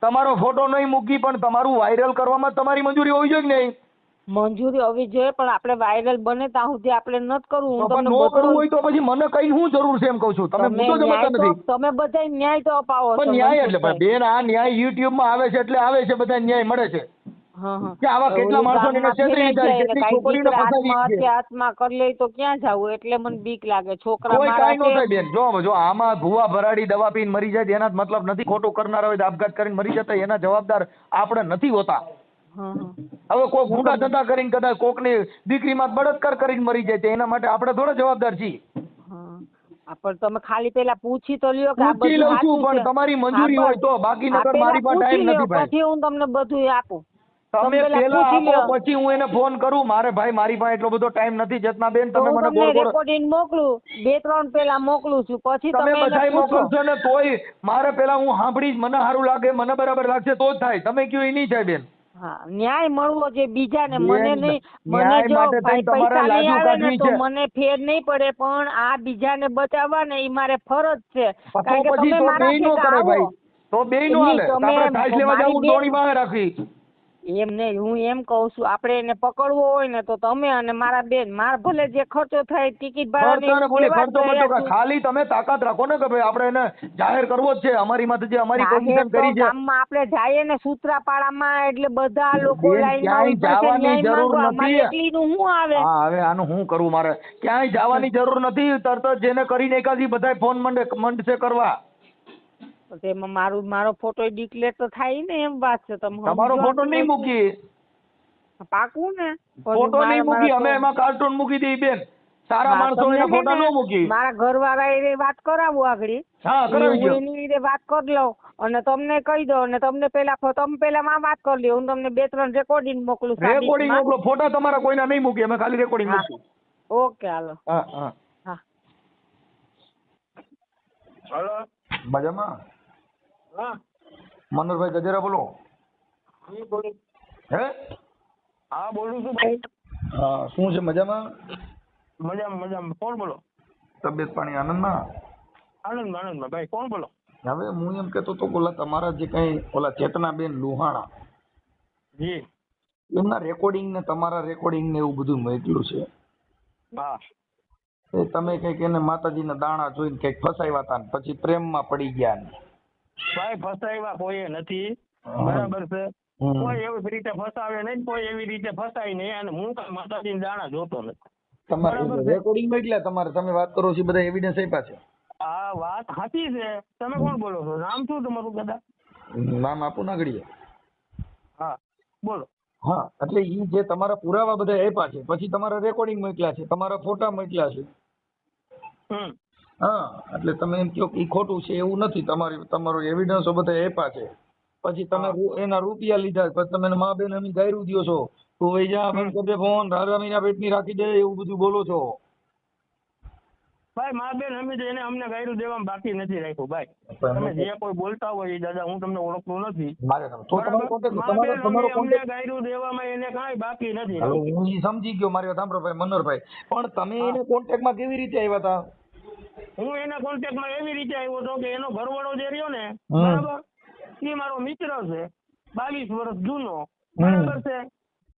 તમારો ફોટો નહીં મૂકી પણ તમારું વાયરલ કરવામાં તમારી મંજૂરી હોવી જોઈએ કે નહીં? મંજૂરી હોવી જોઈએ પણ આપણે વાયરલ બને ત્યાં સુધી આપણે નથી કરવું. તો હું પણ તમને નો કરવું બધું હોય તો પછી મને કઈ શું જરૂર છે એમ કહું છું. તમે તમે મુદ્દો સમજતા ન્યાય નથી. તો તમે બધા ન્યાય તો અપાવો છો પણ ન્યાય એટલે મનસુખભાઈ. બેન આ ન્યાય યુટ્યુબ માં આવે છે એટલે આવે છે, બધા ન્યાય મળે છે હા હા કે આવા કેટલા ઓલું માણસોને એને ગામમાં છેતરી ફેરાઈ જાય, જાય ને કેટલી કાંઈ છોકરીઓને દીકરા ફસાવી છે. આત્મહત્યા કરી લે તો ક્યાં જાવું? એટલે મને બીક લાગે. છોકરા કોઈ મારા કાંઈ નો છે. થાય બેન. જો આમાં ભૂવા ભરાડી દવા પીને મરી જાય એના જ મતલબ નથી. ખોટું કરનારા હોય તો આપઘાત કરીને મરી જતા એના જવાબદાર આપણે નથી હોતા. હા હા હવે કોઈ ગુંડા ધંધા કરીને કદાચ કોકની દીકરીમાં બળાત્કાર કરીને મરી જાય તો એના માટે આપણે થોડા જવાબદાર છીએ? હા પણ તમે ખાલી પેલા પૂછી તો લ્યો કે આ પૂછી બધું લઉં છું સાચું પણ છે. તમારી મંજૂરી હા, હોય તો, બાકી હા, નકર પેલા મારી પાસે પૂછી ટાઈમ લ્યો, નથી ભાઈ. પછી હું તમને બધું આપું. તમે પેલા પેલા પૂછી લ્યો. આપો પછી હું એને ફોન કરું. મારે ભાઈ મારી પાસે એટલો બધો ટાઈમ નથી. જતના બેન તો તમે હું મને તમને ગોળ ગોળ રેકોર્ડિંગ મોકલું. 2-3 પેલા મોકલું છું પછી તમે તમે એને બધાય પૂછો. મોકલશો ને તોય મારે પેલા હું સાંભળીશ, મને સારું લાગે, મને બરાબર લાગશે તો જ થાય. તમે કયો એ નહીં થાય બેન. હા ન્યાય મળવો જોઈએ બીજાને, બેન, મને નહીં. મને ન્યાય જો માટે ભાઈ થઈને તમારે પૈસા નહીં લાજુ આવે ને કાઢવી તો છે. મને ફેર નહીં પડે પણ આ બીજાને બચાવવા ને એ મારે ફરજ છે. તો કારણ કે પછી તમે તો મારા બેય નો ભેગા કરે આવો. ભાઈ. તો બેય નો એમની હાલે. તમે આપણે ટાઈસ લેવા મારી જવું બેન- દોણી વાહે રાખવી. એમ નહીં, હું એમ કહું છું આપણે એને પકડવો હોય ને તો તમે અને મારા બેન, માર ભલે જે ખર્ચો થાય ટિકિટ ભાડાની ખર્ચો ને બોલી દેવા જ ખર્ચો રહ્યા બચો છું. ખાલી તમે તાકાત રાખો ને કે ભાઈ આપણે એને જાહેર કરવો જ છે. અમારી માટે જે અમારી જાહેર કમિશન તો કરી છે. ગામમાં આપણે જઈએ ને સૂત્રાપાડામાં એટલે બધા લોકો બેન, લાઈનમાં ક્યાંય ઊભા છે જવાની ન્યાય જરૂર માંગવા. નથી. અમારે એકલીનું શું આવે? હા હવે આનું શું કરવું મારે? ક્યાંય જવાની જરૂર નથી. તરત જ જેને કરીને એકાદી બધાય ફોન મંડશે કરવા. તો તેમાં મારો ફોટો ડિક્લેર તો થાય ને, એમ વાત છે. તમે તમારો સમજો ફોટો આટલી નહીં વસ્તુ. મૂકી, પાકું ને? ફોટો નહીં મૂકી. અમે મારા એમાં કાર્ટૂન મૂકી દઈએ બેન. સારા માણસો એના ફોટા ન મૂકી. મારા ઘરવાળા એ વાત કરાવું આગળ. હા કરાવી હું દો. એની રીતે વાત કરી લઉં અને તમને કહી દો અને તમને પેલા માં વાત કરી લ્યો. હું તમને 2-3 રેકોર્ડિંગ મોકલું. રેકોર્ડિંગ મોકલો. ફોટા તમારા કોઈના નહીં મૂકી. અમે ખાલી રેકોર્ડિંગ હા. મૂકશું. ઓકે હાલો. હા હા હા હલો. મજામાં? હા. મનોહરભાઈ ગજેરા બોલો. હે? હા બોલું છું ભાઈ. હા શું છે? મજામાં? મજામાં. કોણ બોલો? તબિયત પાણી આનંદમાં? આનંદમાં ભાઈ. કોણ બોલો? હવે હું એમ કહેતો તો ઓલા તમારા જે કઈ ઓલા ચેતનાબેન લુહાણા, જી. એમના રેકોર્ડિંગ ને તમારા રેકોર્ડિંગ ને એવું બધું મોકલ્યું છે. હા. એ તમે કઈક એને માતાજીના દાણા જોઈને કઈક ફસાવ્યા હતા ને પછી પ્રેમમાં પડી ગયા ને. ભાઈ ફસાવ્યા કોઈ નથી. બરાબર છે. કોઈ એવી રીતે ફસાવે નહીં, કોઈ એવી રીતે ફસાય નહીં. અને હું કઈ માતાજીના દાણા જોતો નથી. તમારે રેકોર્ડિંગ મોકલ્યા તમારે, તમે વાત કરો છો બધા એવિડન્સ આપ્યા છે. આ વાત સાચી છે. તમે કોણ બોલો છો? નામ શું તમારું કદાચ? નામ આપો ના ઘડીએ. હા બોલો. હા એટલે ઈ જે તમારા પુરાવા બધા આપ્યા છે, પછી તમારા રેકોર્ડિંગ મોકલ્યા છે, તમારા ફોટા મોકલ્યા છે. હા એટલે તમે એમ કહો કે ઈ ખોટું છે એવું નથી. તમારો એવિડન્સો બધા આપ્યા છે. પછી તમે એના રૂપિયા લીધા, પછી તમે મા બેન અમે ગાયરું દ્યો છો, તું વઈ જા બંધ કરી દે ફોન, રાજા મીના પેટની રાખી દે, એવું બધું બોલો છો. ભાઈ મા બેન હમી એને અમને ગાયરું દેવામાં બાકી નથી રાખ્યું ભાઈ. તમે જે કોઈ બોલતા હોય એ દાદા હું તમને ઓળખતો નથી. મારે તો તમારો કોન્ટેક્ટ મા બેન તમારો અમને કોન્ટેક્ટ ગાયરું દેવામાં એને કાંઈ બાકી નથી હવે રાખ્યું. હું ઈ સમજી ગયો મારી વાત સાંભળો ભાઈ મનોહરભાઈ, પણ તમે હા. એને કોન્ટેક્ટમાં કેવી રીતે આવ્યા હતા? હું એના કોન્ટેક્ટમાં એવી રીતે આવ્યો હતો કે એનો ઘરવાળો જે રહ્યો ને હમ. બરાબર એ મારો મિત્ર છે 22 વર્ષ જૂનો બરાબર છે.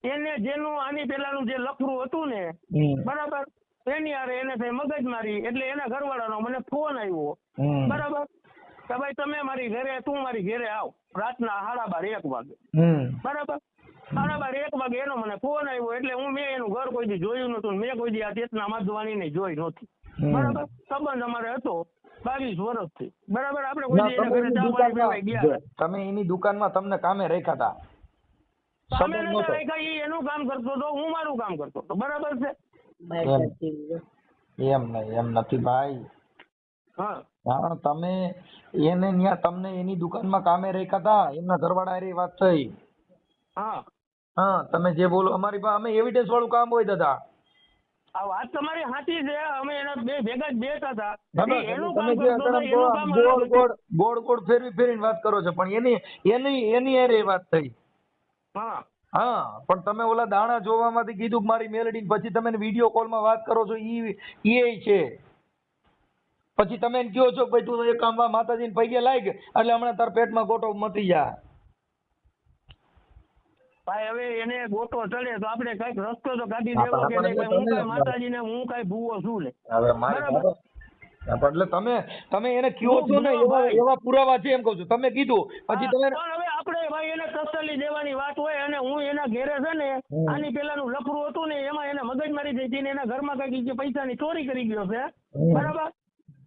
એને જેનું આની પેલાનું જે લફરું હતું ને બરાબર એની હારે એને થઈ મગજમારી એટલે એના ઘરવાળાનો મને ફોન આવ્યો બરાબર કે ભાઈ તમે મારી ઘરે તું મારી ઘરે આવ રાતના 12:30 વાગે બરાબર 12:30 વાગે એનો મને ફોન આવ્યો એટલે હું મેં એનું ઘર કોઈ દી જોયું નતું મેં કોઈ દી આ ચેતના માધવાની ને જોઈ નહોતી બરાબર. સંબંધ અમારે હતો 22 વર્ષથી બરાબર. આપણે કોઈ દી એના ઘરે ચા પાણી પીવા ગયા તમે એની દુકાનમાં તમને કામે રાખ્યા હતા? સામે સંબંધ નતા નહોતો? રાખ્યા, ઈ એનું કામ કરતો હતો હું મારું કામ કરતો હતો બરાબર છે. એમ નહીં, એમ નથી ભાઈ. હા હા તમે એને ન્યા તમને એની દુકાનમાં કામે રાખ્યા હતા, એમના ઘરવાળા હારે વાત થઈ. હા હા તમે જે બોલો અમારી પાસે અમે એવિડન્સ વાળું કામ હોય દાદા. આ વાત તમારી સાચી છે. અમે એના બે ભેગા જ બેઠા હતા. દાદા, એનું તમે કામ જે કરતો હતો, અત્યારે એનું કામ ગોળ અલગ હતું. ગોળ ફેરવીને વાત કરો છો, પણ એની હારે વાત થઈ. હા હા પણ તમે ઓલા દાણા જોવામાંથી કીધું કે મારી મેલડી, પછી તમે વિડીયો કોલમાં વાત કરો છો ઈ છે. પછી તમે એને કહો છો કે ભાઈ તું એક કામ માતાજીને પૈગે લાગ એટલે હમણાં તાર પેટમાં ગોટો મટી જાય. ભાઈ હવે એને ગોટો ચડે તો આપણે કઈક રસ્તો તો કાઢી હા, દેવો કે પણ નહીં. હું તમે- કઈ માતાજીને હું કઈ ભૂવો છું લે હવે મારી બરાબર. એટલે તમે એને કહો છો ને હું ભાઈ. એવા પુરાવા છે એમ કહું છું. તમે કીધું પછી તમે પણ હવે આપણે ભાઈ એને તસલ્લી દેવાની વાત હોય અને હું એના ઘેરે છે ને આની પેલાનું લફરું હતું ને એમાં એને મગજમારી થઈ હતી ને એના ઘરમાં કઈક પૈસાની ચોરી કરી ગયો છે બરાબર.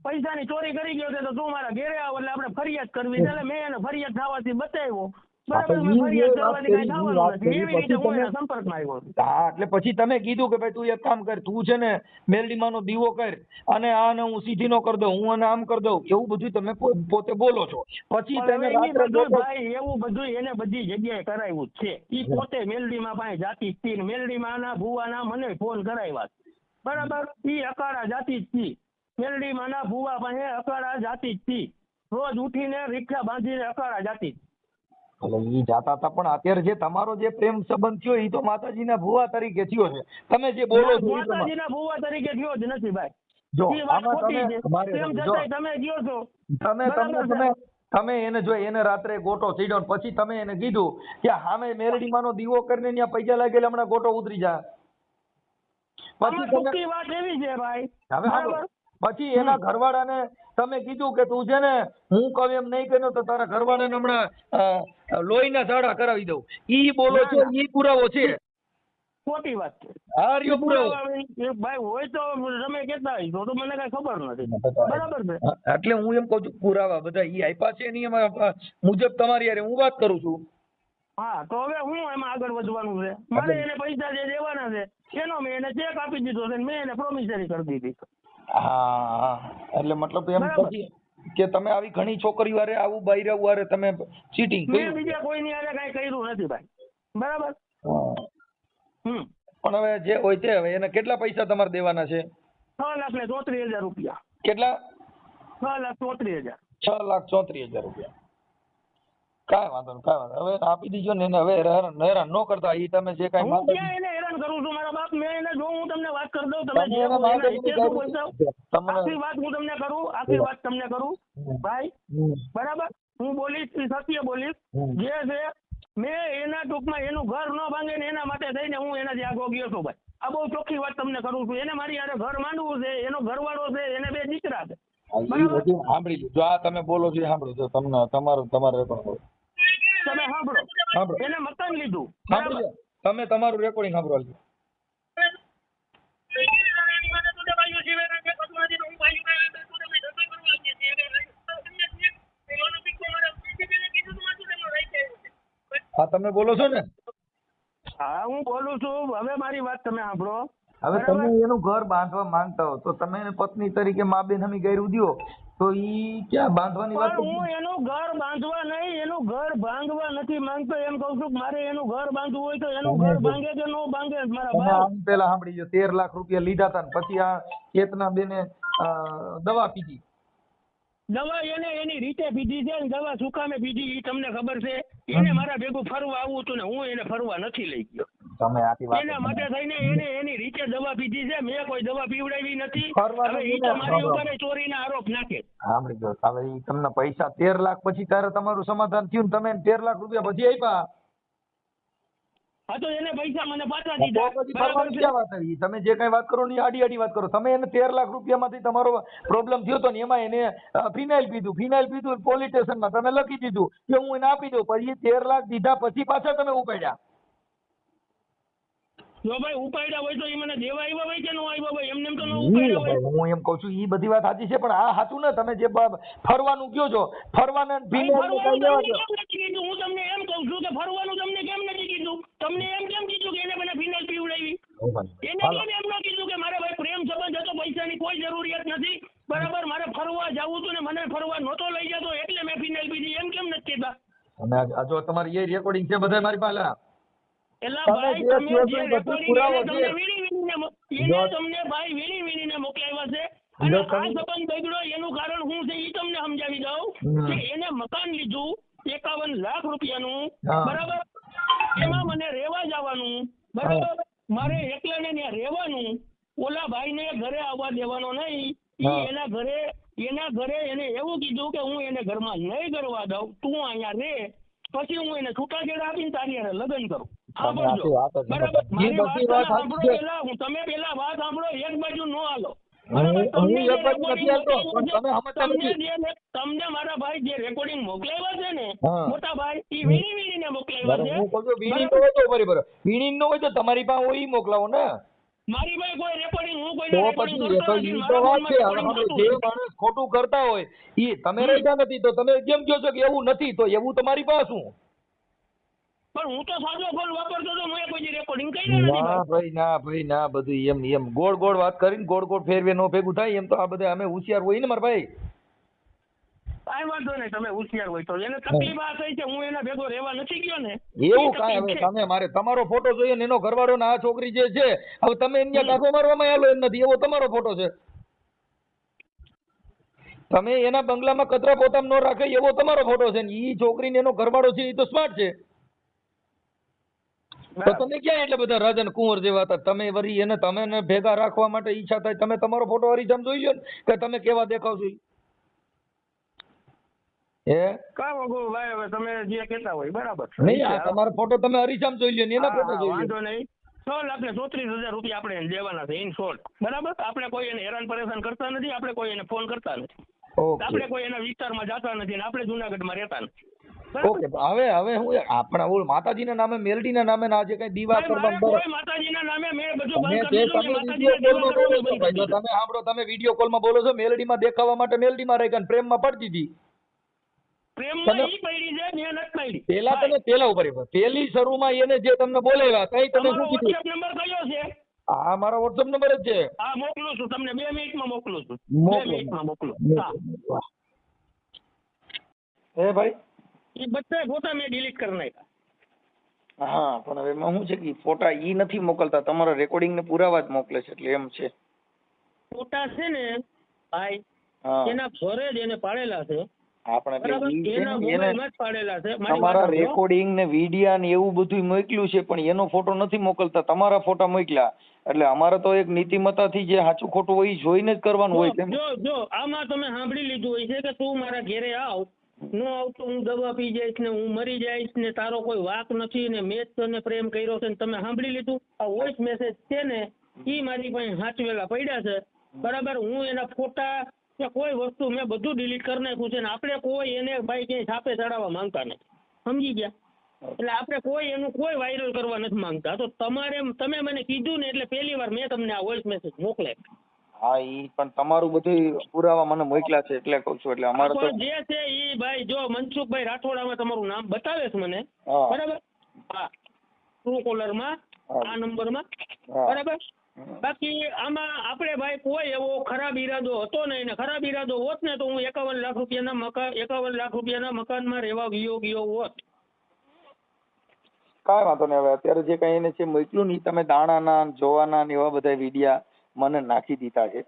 પૈસાની ચોરી કરી ગયો છે તો તું મારા ઘેરે આવ એટલે આપણે ફરિયાદ કરવી છે. એટલે મેં એને ફરિયાદ થવાથી બતાવ્યો બરાબર. મેં ફરિયાદ કરવાથી કઈ થવાનું નથી એવી રીતે હું એના સંપર્કમાં આવ્યો છું. હા એટલે પછી તમે કીધું કે ભાઈ તું એક કામ કર, તું છે ને મેલડીમાંનો દીવો કર અને આને હું સીધી નો કરી દઉં, હું આને આમ કરી દઉં, એવું બધું તમે પોતે બોલો છો. પછી પણ તમે હવે ઈ રાત્રે બધું ભાઈ એવું બધું એને બધી જગ્યાએ કરાવ્યું જ છે. ઈ પોતે મેલડીમાં પાસે જાતી જ હતી. મેલડીમાં આના ભુવાના મને ફોન કરાવ્યા બરાબર. ઈ અકાળા જાતી જ હતી. મેલડીમાં ના ભુવા પાસે અકાળા જાતી જ હતી. રોજ ઉઠીને રિક્ષા બાંધીને અકાળા જાતી જ. એટલે ઈ જાતા હતા પણ અત્યારે જે તમારો જે પ્રેમ સંબંધ થયો એ તો માતાજીના ભુવા તરીકે થયો છે. તમે જે બોલો છો એ પ્રમાણે. માતાજીના ભુવા તરીકે થયો જ નથી ભાઈ. જો ઈ વાત આમાં ખોટી છે. તમે તેમ છતાંય તમે કહો છો તમે એને જો એને રાત્રે ગોટો ચડ્યો ને પછી તમે એને કીધું કે સામે મેલડીમાંનો દીવો કરીને ત્યાં પૈસા લાગેલા હમણાં ગોટો ઉતરી જાય. પછી આમાં તમે ટૂંકી વાત એવી છે ભાઈ હવે સાંભળો. બરાબર. પછી એના ઘરવાળાને તમે કીધું કે તું છે ને હું કહું એમ નહીં કર્યો તો તારા ઘરવાળાને હમણાં લોહીના ઝાડા કરાવી દઉં. ઈ બોલો ના, છો ના. ઈ પુરાવો છે. ખોટી વાત છે. હા રહ્યો પુરાવો. ભાઈ હોય તો તમે કેતા હોય તો મને કઈ ખબર નથી બરાબર છે. એટલે હું એમ કહું છું પુરાવા બધા ઈ આપ્યા છે એની મુજબ તમારી હારે હું વાત કરું છું. હા તો હવે હું એમાં આગળ વધવાનું છે. મારે એને પૈસા જે દેવાના છે એનો મેં એને ચેક આપી દીધો છે. મેં એને પ્રોમિસરી કરી દીધી. હા એટલે મતલબ એમ બરાબર. પછી કે તમે આવી ઘણી છોકરીઓ હારે આવું બૈરા હારે તમે ચીટિંગ મેં કર્યું. બીજા કોઈની હારે કઈ કર્યું નથી ભાઈ બરાબર. હા. હમ પણ હવે જે હોય તે હવે એને કેટલા પૈસા તમારે દેવાના છે? 6,34,000 રૂપિયા. કેટલા? 6,34,000. 6,34,000 રૂપિયા. કાંઈ વાંધો નહીં. હવે આપી દીજો ને એને. હવે હેરાન ન કરતા. ઈ તમે જે કાંઈ હું ક્યાં એને હેરાન કરું છું મારા બાપ? મેં એને જો હું તમને વાત કરી દઉં તમે તમે જે એને બોલો એના માતાજીની હિતે શું ગાડી- બોલશો? તમને- આખી વાત હું તમને કરું. આખી વાત તમને કરું ભાઈ બરાબર. હું બોલીશ ઈ સત્ય બોલીશ. જે છે મેં એના ટૂંકમાં એનું ઘર ન ભાંગે ને એના માટે થઈને હું એનાથી આગો ગયો છું ભાઈ. આ બહુ ચોખ્ખી વાત તમને કરું છું. એને મારી હારે ઘર માંડવું છે. એનો ઘરવાળો છે. એને 2 દીકરા છે. ઈ બધું સાંભળી લીધું. આ તમે બોલો છો એ સાંભળો છો. તમને તમારે રેકોર્ડિંગ તમે સાંભળો. સાંભળો. એને મકાન લીધું સાંભળી લો. તમે તમારું રેકોર્ડિંગ સાંભળો. હા તમે બોલો છો ને. હા હું બોલું છું. હવે મારી વાત તમે સાંભળો. હવે બરાબર. તમે એનું ઘર બાંધવા માંગતા હો તો તમે એને પત્ની તરીકે મા બેન હમી ગાયરું દ્યો તો ઈ ક્યાં બાંધવાની વાત પણ હું એનું ઘર બાંધવા નહીં, એનું ઘર ભાંગવા નથી માંગતો. એમ કહું છું કે મારે એનું ઘર બાંધવું હોય તો એનું ઘર ભાંગે કે ન ભાંગે મારા તમે ભાઈ. આમ પેલા સાંભળી જો 13 લાખ રૂપિયા લીધા હતા ને પછી આ ચેતના બેને દવા પીધી. દવા એને એની રીતે પીધી છે ને દવા સુકામે પીધી એ તમને ખબર છે. એને મારા ભેગું ફરવા આવવું હતું ને હું એને ફરવા નથી લઈ ગયો. તમે આથી વાત એના માટે થઈને એને એની રીતે દવા પીધી છે. મેં કોઈ દવા પીવડાવી નથી. ફરવાનું હવે ઈ નહીં ને, તમારી બરાબર. ઉપર ચોરીના આરોપ નાખે. સાંભળી ગયો. હવે ઈ તમને પૈસા 13 લાખ પછી ત્યારે તમારું સમાધાન થયું ને તમે 13 લાખ રૂપિયા પછી આપ્યા. હા તો એને પૈસા મને પાછા તો દીધા. પછી બરાબર ફરવાની છે? ક્યાં વાત આવી? તમે જે કઈ વાત કરો ને આડી વાત કરો. તમે એને 13 લાખ રૂપિયામાંથી તમારો પ્રોબ્લેમ થયો તો ને એમાં એને ફિનાઇલ પીધું પોલીસ સ્ટેશનમાં તમે લખી દીધું કે હું એને આપી દઉં. પછી 13 લાખ દીધા પછી પાછા તમે ઉપાડ્યા. જો ભાઈ ઉપાડ્યા હોય તો એ મને દેવા આવ્યા હોય કે ન આવ્યા હોય? એમને એમ તો ન ઉપાડ્યા હોય. હું એમ કઉ છું ઈ બધી વાત સાચી છે પણ આ સાચું ને તમે જે ફરવાનું કયો છો ફરવાના ભાઈ, ફિનાઇલ ફરવાનું લેવા તમને દો. કેમ નથી કીધું? હું તમને એમ કઉ છું કે ફરવાનું તમને કેમ નથી કીધું? તમને એમ કેમ કીધું કે એને મને ફિનાઇલ પીવડાવી? એને કેમ એમ ન કીધું કે મારે ભાઈ પ્રેમ સંબંધ હતો, પૈસાની કોઈ જરૂરિયાત નથી, બરાબર? મારે ફરવા જવું હતું ને મને ફરવા નહોતો લઈ જતો એટલે મેં ફિનાઇલ પીધી. એમ કેમ નથી કીધા? અને આ જો તમારી એ રેકોર્ડિંગ છે બધા મારી પાસે. એલા તમે ભાઈ જે તમે કહો છો જે એ બધું રેકોર્ડિંગ પુરાવો એને છે. તમને ભાઈ વીણી વીણીને મોકલાવ્યા છે. અને જો આ તમે- સંબંધ બગડ્યો એનું કારણ શું છે એ તમને સમજાવી દઉં હમ. કે એને મકાન લીધું 51 લાખ રૂપિયાનું, હા. બરાબર? એમાં મને રહેવા જવાનું, બરાબર? મારે એકલાને ત્યાં રહેવાનું. ઓલા ભાઈને ઘરે આવવા દેવાનો નહીં. હા. ઈ એના ઘરે એને એવું કીધું કે હું એને ઘરમાં નહીં કરવા દઉં, તું અહીંયા રહે, પછી હું એને છૂટાછેડા આપીને તારી હારે લગ્ન કરું. સાંભળજો, વાત જ નથી. બરાબર? એ મારી બધી વાત વાત તમે સાચી છે. સાંભળો પહેલા. તમે પહેલા વાત સાંભળો, એક બાજુ નો હાલો. હું બરાબર? તમને એક જે બાજુ નથી recording હાલતો, પણ તમે સમજતા તમને નથી. તમને મારા ભાઈ જે રેકોર્ડિંગ મોકલાવ્યા છે ને, હા. મોટા ભાઈ, ઈ વીણી વીણીને મોકલાવ્યા બરાબર, છે. હું કહું છું વીણી બરાબર? નો હોય તો બરાબર. વીણી નો હોય તો તમારી પાસે હોય ઈ મોકલાવો ને. મારી ભાઈ કોઈ રેકોર્ડિંગ, હું તો કોઈ રેકોર્ડિંગ પછી એ કરતો તો નથી. ઈ તો મારા વાત ફોનમાં છે. હવે recording સાંભળો, થતું જે નથી. માણસ ખોટું કરતા હોય ઈ તમે રહેતા નથી તો તમે કેમ કહો છો કે એવું નથી? તો એવું તમારી પાસે શું? પણ હું તો સાદો ફોન વાપરતો હતો, મેં કોઈ રેકોર્ડિંગ કર્યા નથી ના ભાઈ. ભાઈ ના બધું એમ ગોળ ગોળ વાત કરીને ગોળ ફેરવે નો ભેગું થાય. એમ તો આ બધા અમે હોશિયાર હોય ને મારા ભાઈ. કાંઈ વાંધો નહીં, તમે હોશિયાર હોય તો. એને તકલીફ આ થઈ છે, હું એના ભેગો રહેવા નથી ગયો ને. એવું એ કાંઈ હવે તકલીફ છે. તમે મારે તમારો ફોટો જોઈએ ને એનો ઘરવાળો ને આ છોકરી જે છે હવે તમે એમને કાંઠો મારવામાં આલો એમ નથી. એવો તમારો ફોટો છે. તમે એના બંગલામાં કચરા પોતામાં ન રાખે એવો તમારો ફોટો છે. ને ઈ છોકરીને એનો ઘરવાળો છે ઈ તો સ્માર્ટ છે. તો તમે ક્યાં એટલે બધા રાજા ને કુંવર જેવા હતા? તમે વળી એને તમે ને ભેગા રાખવા માટે ઈચ્છા થાય તમે તમારો ફોટો હરીસામ જોઈ લો ને કે તમે કેવા દેખાવ છો ઈ. હે કાંઈ વાંધો ભાઈ, હવે તમે જે કહેતા હોય બરાબર છે. નહીં, આ તમારો ફોટો તમે હરીસામ જોઈ લો ને એના ફોટો હા, જોઈ લો. વાંધો નહીં. 6,34,000 રૂપિયા આપણે એને દેવાના છે ઇન શોર્ટ, બરાબર? આપણે કોઈ એને હેરાન પરેશાન કરતા નથી, આપણે કોઈ એને ફોન કરતા નથી, ઓકે આપણે કોઈ એના વિસ્તારમાં જતા નથી, ને આપણે જુનાગઢમાં રહેતા નથી. બરાબર? ઓકે હવે હું આપણા ઓલ માતાજીના નામે મેલડીના નામે ને આજે કઈ દીવા ભાઈ, મારે કરવાનું કોઈ માતાજીના નામે મેં બધું તમે બંધ કરી જે દીધું ને, તમે વિડીયો માતાજીના કોલમાં દીવા બોલો છો ભાઈ, કરવાનું બંધ કરી જો દીધું. તમે સાંભળો, તમે વિડીયો કોલમાં બોલો છો મેલડીમાં દેખાવા માટે મેલડીમાં રહી ગયા પ્રેમમાં પડતી હતી. પ્રેમમાં તમે- ઈ પડી છે, મેં નથી પડી. પેલા ભાઈ, તમે પેલા ઉપર પેલી શરૂમાં એને જે તમને બોલાવ્યા તઈ તમે તમારો શું કીધું? WhatsApp નંબર કયો છે? હા, મારો WhatsApp નંબર જ છે. હા, મોકલું છું તમને, 2 મિનિટમાં મોકલું છું. 2 મોકલો. મિનિટમાં મોકલું. હા, હે ભાઈ? એ બધા ફોટા મેં ડિલીટ કરી નાખ્યા. હા, પણ હવે એમાં શું છે કે ફોટા ઈ નથી મોકલતા, તમારા રેકોર્ડિંગ ને પુરાવા જ મોકલે છે એટલે એમ છે. ફોટા છે ને ભાઈ, હા, એના ઘરે જ એને પાડેલા છે, આપણે એટલે બરાબર? ઈ છે એના ને, એને મોબાઈલમાં જ પાડેલા છે. મારી વાત તમારા સાંભળો. રેકોર્ડિંગ ને વિડિયા ને એવું બધું મોકલ્યું છે પણ એનો ફોટો નથી મોકલતા, તમારા ફોટા મોકલ્યા. એટલે અમારે તો એક નીતિમત્તાથી જે સાચું ખોટું હોય ઈ જોઈને જ કરવાનું હોય તેમ. જો આમાં તમે સાંભળી લીધું હોય છે કે તું મારા ઘરે આવ, નો આવતો હું દવા પી જઈશ ને હું મરી જઈશ ને તારો કોઈ વાંક નથી ને મેં જ તને પ્રેમ કર્યો છે ને તમે સાંભળી લીધું. આ વોઇસ મેસેજ છે ને ઈ મારી પાસે સાચવેલા પડ્યા છે, બરાબર? હું એના ફોટા કે કોઈ વસ્તુ મેં બધું ડિલીટ કરી નાખ્યું છે ને આપણે કોઈ એને ભાઈ ક્યાંય છાપે ચડાવવા માંગતા નથી, સમજી ગયા? એટલે આપણે કોઈ એનું કોઈ વાયરલ કરવા નથી માંગતા. તો તમે મને કીધું ને એટલે પહેલી વાર મેં તમને આ વોઇસ મેસેજ મોકલ્યા. હા, ઈ પણ તમારું બધું પુરાવા મને મોકલ્યા છે એટલે કહું છું. એટલે અમારે તો પણ જે છે ઈ ભાઈ જો મનસુખભાઈ રાઠોડામાં તમારું નામ બતાવે છે મને, હા. બરાબર? હા, ટ્રુ કોલરમાં હા. આ નંબરમાં, હા. બરાબર? બાકી આમાં આપણે ભાઈ કોઈ એવો ખરાબ ઈરાદો હતો નહીં, ને ખરાબ ઈરાદો હોત ને તો હું 51 લાખ રૂપિયાના મકાનમાં રહેવા ગયો હોત. કાંઈ વાંધો નહીં. હવે અત્યારે જે કઈ એને છે મોકલ્યું ને ઈ તમે દાણાના જોવાના ને એવા બધા વિડિયા મને નાખી દીધા છે.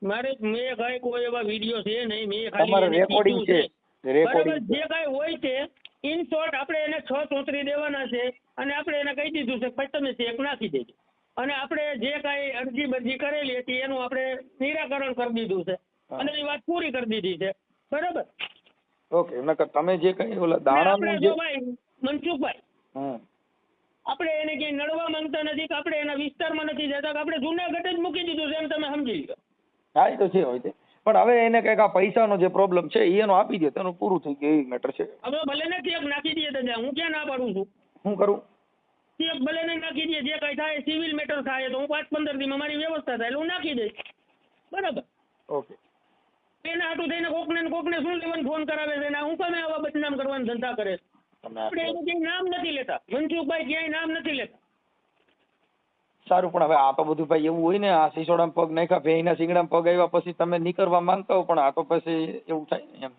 મારે મેં કાંઈ કોઈ એવા વિડીયો છે નહીં, મેં ખાલી તમારે એને રેકોર્ડિંગ કીધું છે, બરાબર, રેકોર્ડિંગ જે કાંઈ હોય તે ઇન શોર્ટ આપણે એને 6 ચોતરી દેવાના છે અને આપણે એને કહી દીધું છે પછી તમે ચેક નાખી દેજો અને આપણે જે કાંઈ અરજી બરજી કરેલી હતી એનું આપણે નિરાકરણ કરી દીધું છે અને એ વાત પૂરી કરી દીધી છે બરાબર. ઓકે, નકર તમે જે કઈ ઓલા આપણે દાણાનું જો જે ભાઈ મનસુખભાઈ હમ આપણે એને ક્યાંય નડવા માંગતા નથી કે આપણે એના વિસ્તારમાં નથી જતા કે આપણે જુનાગઢ જ મૂકી દીધું છે એમ તમે સમજી લો. હા, એ તો છે હોય છે, પણ હવે એને કઈક આ પૈસાનો જે પ્રોબ્લેમ છે એનો આપી દે તેનું પૂરું થઈ ગયું એ મેટર છે. હવે ભલે ને ચેક નાખી દઈએ દાદા, હું ક્યાં ના પાડું છું. શું કરું? ચેક ભલે ને નાખી દઈએ, જે કાંઈ થાય સિવિલ મેટર થાય તો હું 5-15 દીમાં મારી વ્યવસ્થા થાય એટલે હું નાખી દઈશ બરાબર. ઓકે, એના હાટું થઈને કોકને ને કોકને શું લેવાનું ફોન કરાવે છે ને હું તમે આવા બદનામ કરવાના ધંધા કરે છે. તમે આપણે એનું ક્યાંય નામ નથી લેતા, મનસુખભાઈ ક્યાંય નામ નથી લેતા. સારું, પણ હવે આ તો બધું ભાઈ એવું હોય ને, આ સિસોડામાં પગ નાખ્યા, ભેંના શિંગડામાં પગ આવ્યા પછી તમે નીકળવા માંગતા હો, પણ આ તો પછી એવું થાય ને એમ.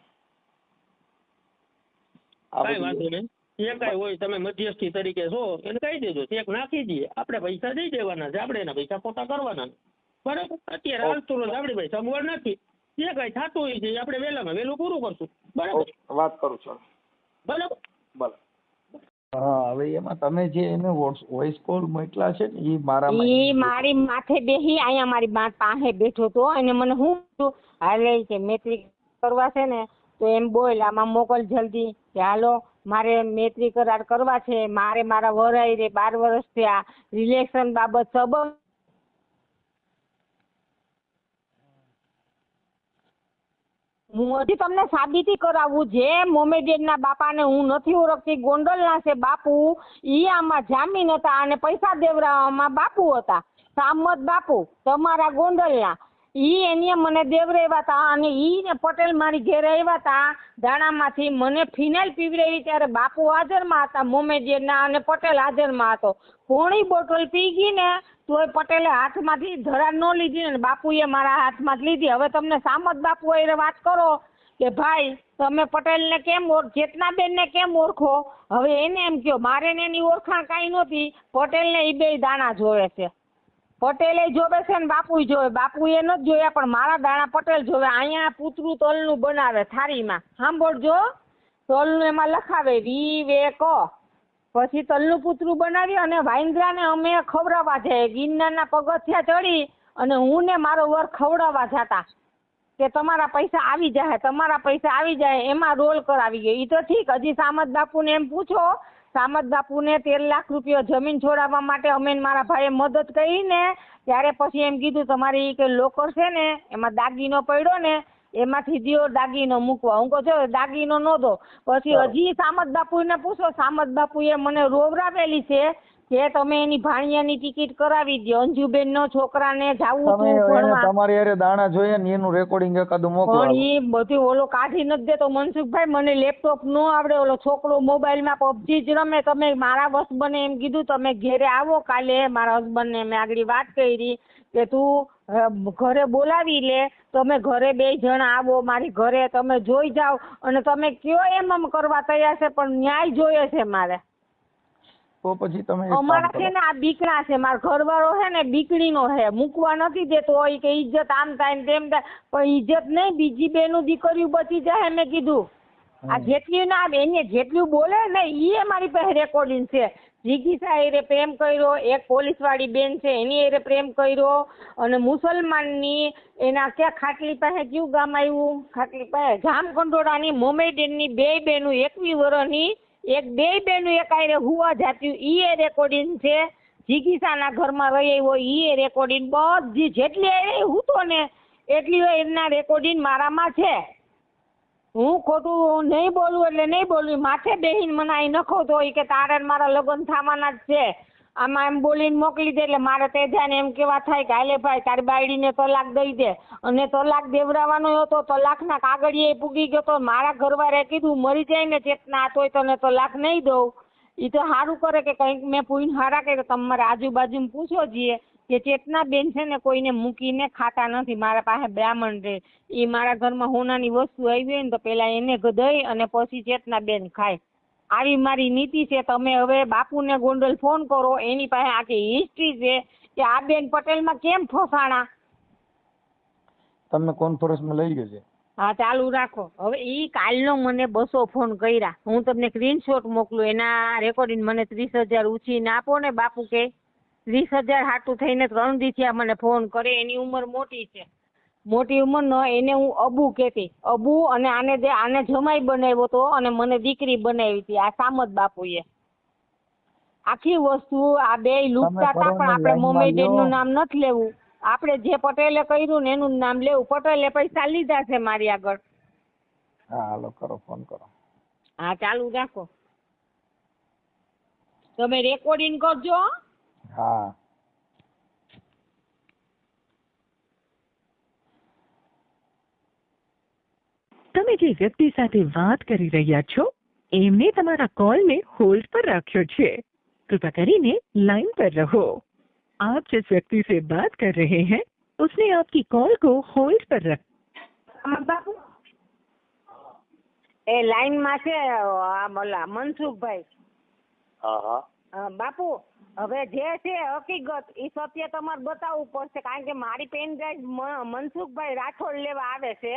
આ કાંઈ બધું વાંધો નહીં, જે કાંઈ હોય તમે મધ્યસ્થી તરીકે છો એને કહી દેજો, ચેક નાખી દઈએ, આપણે પૈસા દઈ દેવાના છે, આપણે એના પૈસા ખોટા કરવાના નથી બરાબર. અત્યારે હાલતું રોજ આપણી ભાઈ સગવડ નથી, જે કાંઈ થતું હોય છે આપણે વહેલામાં વહેલું પૂરું કરશું બરાબર. વાત કરું છું બરાબર. ભલે. હા, હવે એમાં તમે જે એને વોઇસ કોલ મોકલા છે ને એ મારામાં ઈ મારી માથે બેહી અહીંયા મારી પાસે બેઠો તો અને મને હું કીધું, હાલે કે મેટ્રિક કરવા છે ને તો એમ બોલ આમાં મોકલ જલ્દી કે હાલો મારે મેટ્રિક કરાર કરવા છે, મારે મારા વરાઈ રે 12 વર્ષ થયા, રિલેશન બાબત સંબંધ હું હજી તમને સાબિતી કરાવું. જે મોમેડિયનના બાપાને હું નથી ઓળખતી, ગોંડલના છે બાપુ, ઈ આમાં જામીન હતા અને પૈસા દેવરાવામાં બાપુ હતા, સામત બાપુ તમારા ગોંડલના. ઈ એને મને દેવરાવ્યા હતા અને ઈ ને પટેલ મારી ઘેરે આવ્યા હતા દાણામાંથી, મને ફિનાઇલ પીવડાવી ત્યારે બાપુ હાજરમાં હતા મોમેડિયનના અને પટેલ હાજરમાં હતો. પોણી બોટલ પી ગઈ ને તોય પટેલે હાથમાંથી ધરા ન લીધી ને બાપુએ મારા હાથમાંથી લીધી. હવે તમને સામત બાપુ એ વાત કરો કે ભાઈ તમે પટેલને કેમ ચેતનાબેનને કેમ ઓળખો? હવે એને એમ કહો, મારે ને એની ઓળખાણ કાંઈ નહોતી, પટેલને એ બે દાણા જોવે છે, પટેલે જોવે છે ને બાપુ જોવે, બાપુએ નથી જોયા પણ મારા દાણા પટેલ જોવે. અહીંયા પૂતરું તલનું બનાવે થાળીમાં, સાંભળજો, તલનું એમાં લખાવે વિવેક, પછી તલનું પૂતરું બનાવી અને વાંદરાને અમે ખવડાવવા જાય, ગિરનારના પગથિયા ચડી અને હું ને મારો વર ખવડાવવા જતા કે તમારા પૈસા આવી જાય, તમારા પૈસા આવી જાય, એમાં રોલ કરાવી ગયો. એ તો ઠીક, હજી સામત બાપુને એમ પૂછો, સામત બાપુને 13 લાખ રૂપિયા જમીન છોડાવવા માટે અમે મારા ભાઈએ મદદ કરી ને ત્યારે પછી એમ કીધું તમારી કે લોકર છે ને એમાં દાગીનો પડ્યો ને એમાંથી દિયો દાગીનો મૂકવા. હું કહું છું દાગીનો ન દો. પછી હજી સામત બાપુને પૂછો, સામત બાપુએ મને રોવરાવેલી છે કે તમે એની ભાણિયાની ટિકિટ કરાવી દો, અંજુબેન નો છોકરાને જાવું તમે હતું એને ભણવા. તમારી હારે દાણા જોઈએ ને એનું રેકોર્ડિંગ એકાદું મોકલો. પણ ઈ બધું ઓલો કાઢી નથી દેતો મનસુખભાઈ, મને લેપટોપ નો આવડે, ઓલો છોકરો મોબાઈલમાં પબજી જ રમે. તમે મારા હસબન્ડે એમ કીધું તમે ઘેરે આવો કાલે, મારા હસબન્ડને મેં આગળ વાત કરી કે તું ઘરે બોલાવી લે, તમે ઘરે 2 જણા આવો મારી ઘરે, તમે જોઈ જાઓ અને તમે કયો એમ કરવા તૈયાર છે પણ ન્યાય જોઈએ છે મારે. તો પછી તમે એક કામ અમારા કરો. છે ને આ બીકણા છે, મારો ઘરવાળો છે ને બીકણીનો છે, મૂકવા નથી દેતો હોય કે ઇજ્જત આમ થાય ને તેમ થાય, પણ ઇજ્જત નહીં, બીજી બેનું દીકરીઓ બચી જાય. મેં કીધું આ જેટલી ના એને જેટલું બોલે ને એ મારી પાસે રેકોર્ડિંગ છે. જીગીસા એરે પ્રેમ કર્યો, એક પોલીસ વાળી બેન છે એની એરે પ્રેમ કર્યો અને મુસલમાનની એના ક્યાં ખાટલી પાસે કયું ગામ આવ્યું, ખાટલી પાસે જામકંડોળાની મોમેડિયનની 2 બેનું 21 વર્ષની, એક 2 બેનું એક આરે હુવા જાત્યું, ઈ રેકોર્ડિંગ છે. જીગીસાના ઘરમાં રહી આવ્યો ઈ રેકોર્ડિંગ, બધી જેટલી આરે હૂતો ને એટલી એના રેકોર્ડિંગ મારામાં છે. હું ખોટું નહીં બોલું એટલે નહીં બોલું, માથે બેહીને મને અહીં નખો તો કે તારે મારા લગ્ન થવાના જ છે, આમાં એમ બોલીને મોકલી દે. એટલે મારે તે જાય ને એમ કેવા થાય કે હાલે ભાઈ તારી બાયડીને તલાક દઈ દે, અને તલાક દેવરાવાનો હતો, તલાકના કાગળિયે પૂગી ગયો તો મારા ઘરવાળાએ કીધું મરી જાય ને ચેતના તોય તને તલાક નહીં દઉં. એ તો સારું કરે કે કંઈક મેં પૂઈને હારા કર્યો. તમારે આજુબાજુમાં પૂછો જઈએ કે ચેતના બેન છે ને કોઈને મૂકીને ખાતા નથી, મારા પાસે બ્રાહ્મણ રહે, એ મારા ઘરમાં હોનાની વસ્તુ આવી હોય ને તો પેલા એને દઈ અને પછી ચેતના બેન ખાય. આવી મારી નીતિ છે. તમે હવે બાપુને ગોંડલ ફોન કરો, એની પાસે આખી હિસ્ટ્રી છે કે આ બેન પટેલમાં કેમ ફસાણા. તમે કોન્ફરન્સમાં લઈ લેજે. હા ચાલુ રાખો. હવે ઈ કાલનો મને 200 ફોન કર્યા. હું તમને સ્ક્રીનશોટ મોકલું એના રેકોર્ડિંગ. મને 30,000 ઉછીને આપો ને બાપુ કે 30,000 હાટું થઈને 3 દી થયા મને ફોન કરે. એની ઉંમર મોટી છે, મોટી ઉંમરનો. એને હું અબુ કહેતી. અબુ અને આને જમાઈ બનાવ્યો તો અને મને દીકરી બનાવી હતી આ સામત બાપુએ. આખી વસ્તુ આ બે લૂંટતા હતા. પણ આપણે મમ્મી ડેડીનું નામ નથી લેવું. આપણે જે પટેલે કર્યું ને એનું નામ લેવું. પટેલે પૈસા લીધા છે મારી આગળ. હા હાલો કરો, ફોન કરો. હા ચાલુ રાખો. તમે રેકોર્ડિંગ કરજો. હા તમે જે વ્યક્તિ સાથે વાત કરી રહ્યા છો એમને તમારા કોલને હોલ્ડ પર રાખ્યો છે. कृपया કરીને लाइन पर रहो. आप जिस व्यक्ति से बात कर रहे हैं उसने आपकी कॉल को होल्ड पर रखा. બાપુ એ લાઈન માં છે બોલા મનસુખભાઈ. બાપુ હવે જે છે હકીકત એ સત્ય તમારે બતાવવું પડશે. કારણ કે મારી પેન ડ્રાઈવ મનસુખભાઈ રાઠોડ લેવા આવે છે.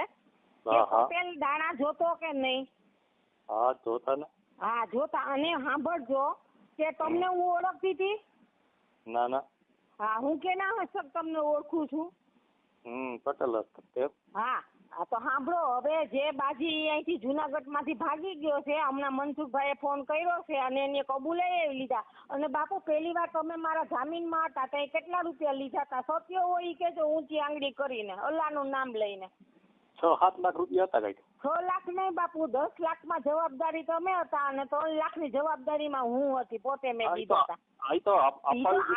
પટેલ દાણા જોતો કે નહીં? હા જોતા ને. હા જોતા. અને સાંભળજો કે તમને હું ઓળખતી હતી? ના ના. હા હું કેના હસક તમને ઓળખું છું. પટેલ જ. હા તો સાંભળો. હવે જે બાજી અહીંથી જુનાગઢ માંથી ભાગી ગયો છે હમણાં મનસુખભાઈએ ફોન કર્યો છે અને એને કબૂલાઈ લીધા. અને બાપુ પહેલી વાર તમે મારા જામીનમાં હતા ત્યાં કેટલા રૂપિયા લીધા હતા? સત્ય હોય ઈ કેજો ઊંચી આંગળી કરીને અલ્લાહનું નામ લઈને. 6-7 લાખ રૂપિયા હતા કઈક. 6 લાખ નહીં બાપુ, 10 લાખમાં જવાબદારી તમે હતા અને 3 લાખની જવાબદારીમાં હું હતી. પોતે મેં દીધા હતા.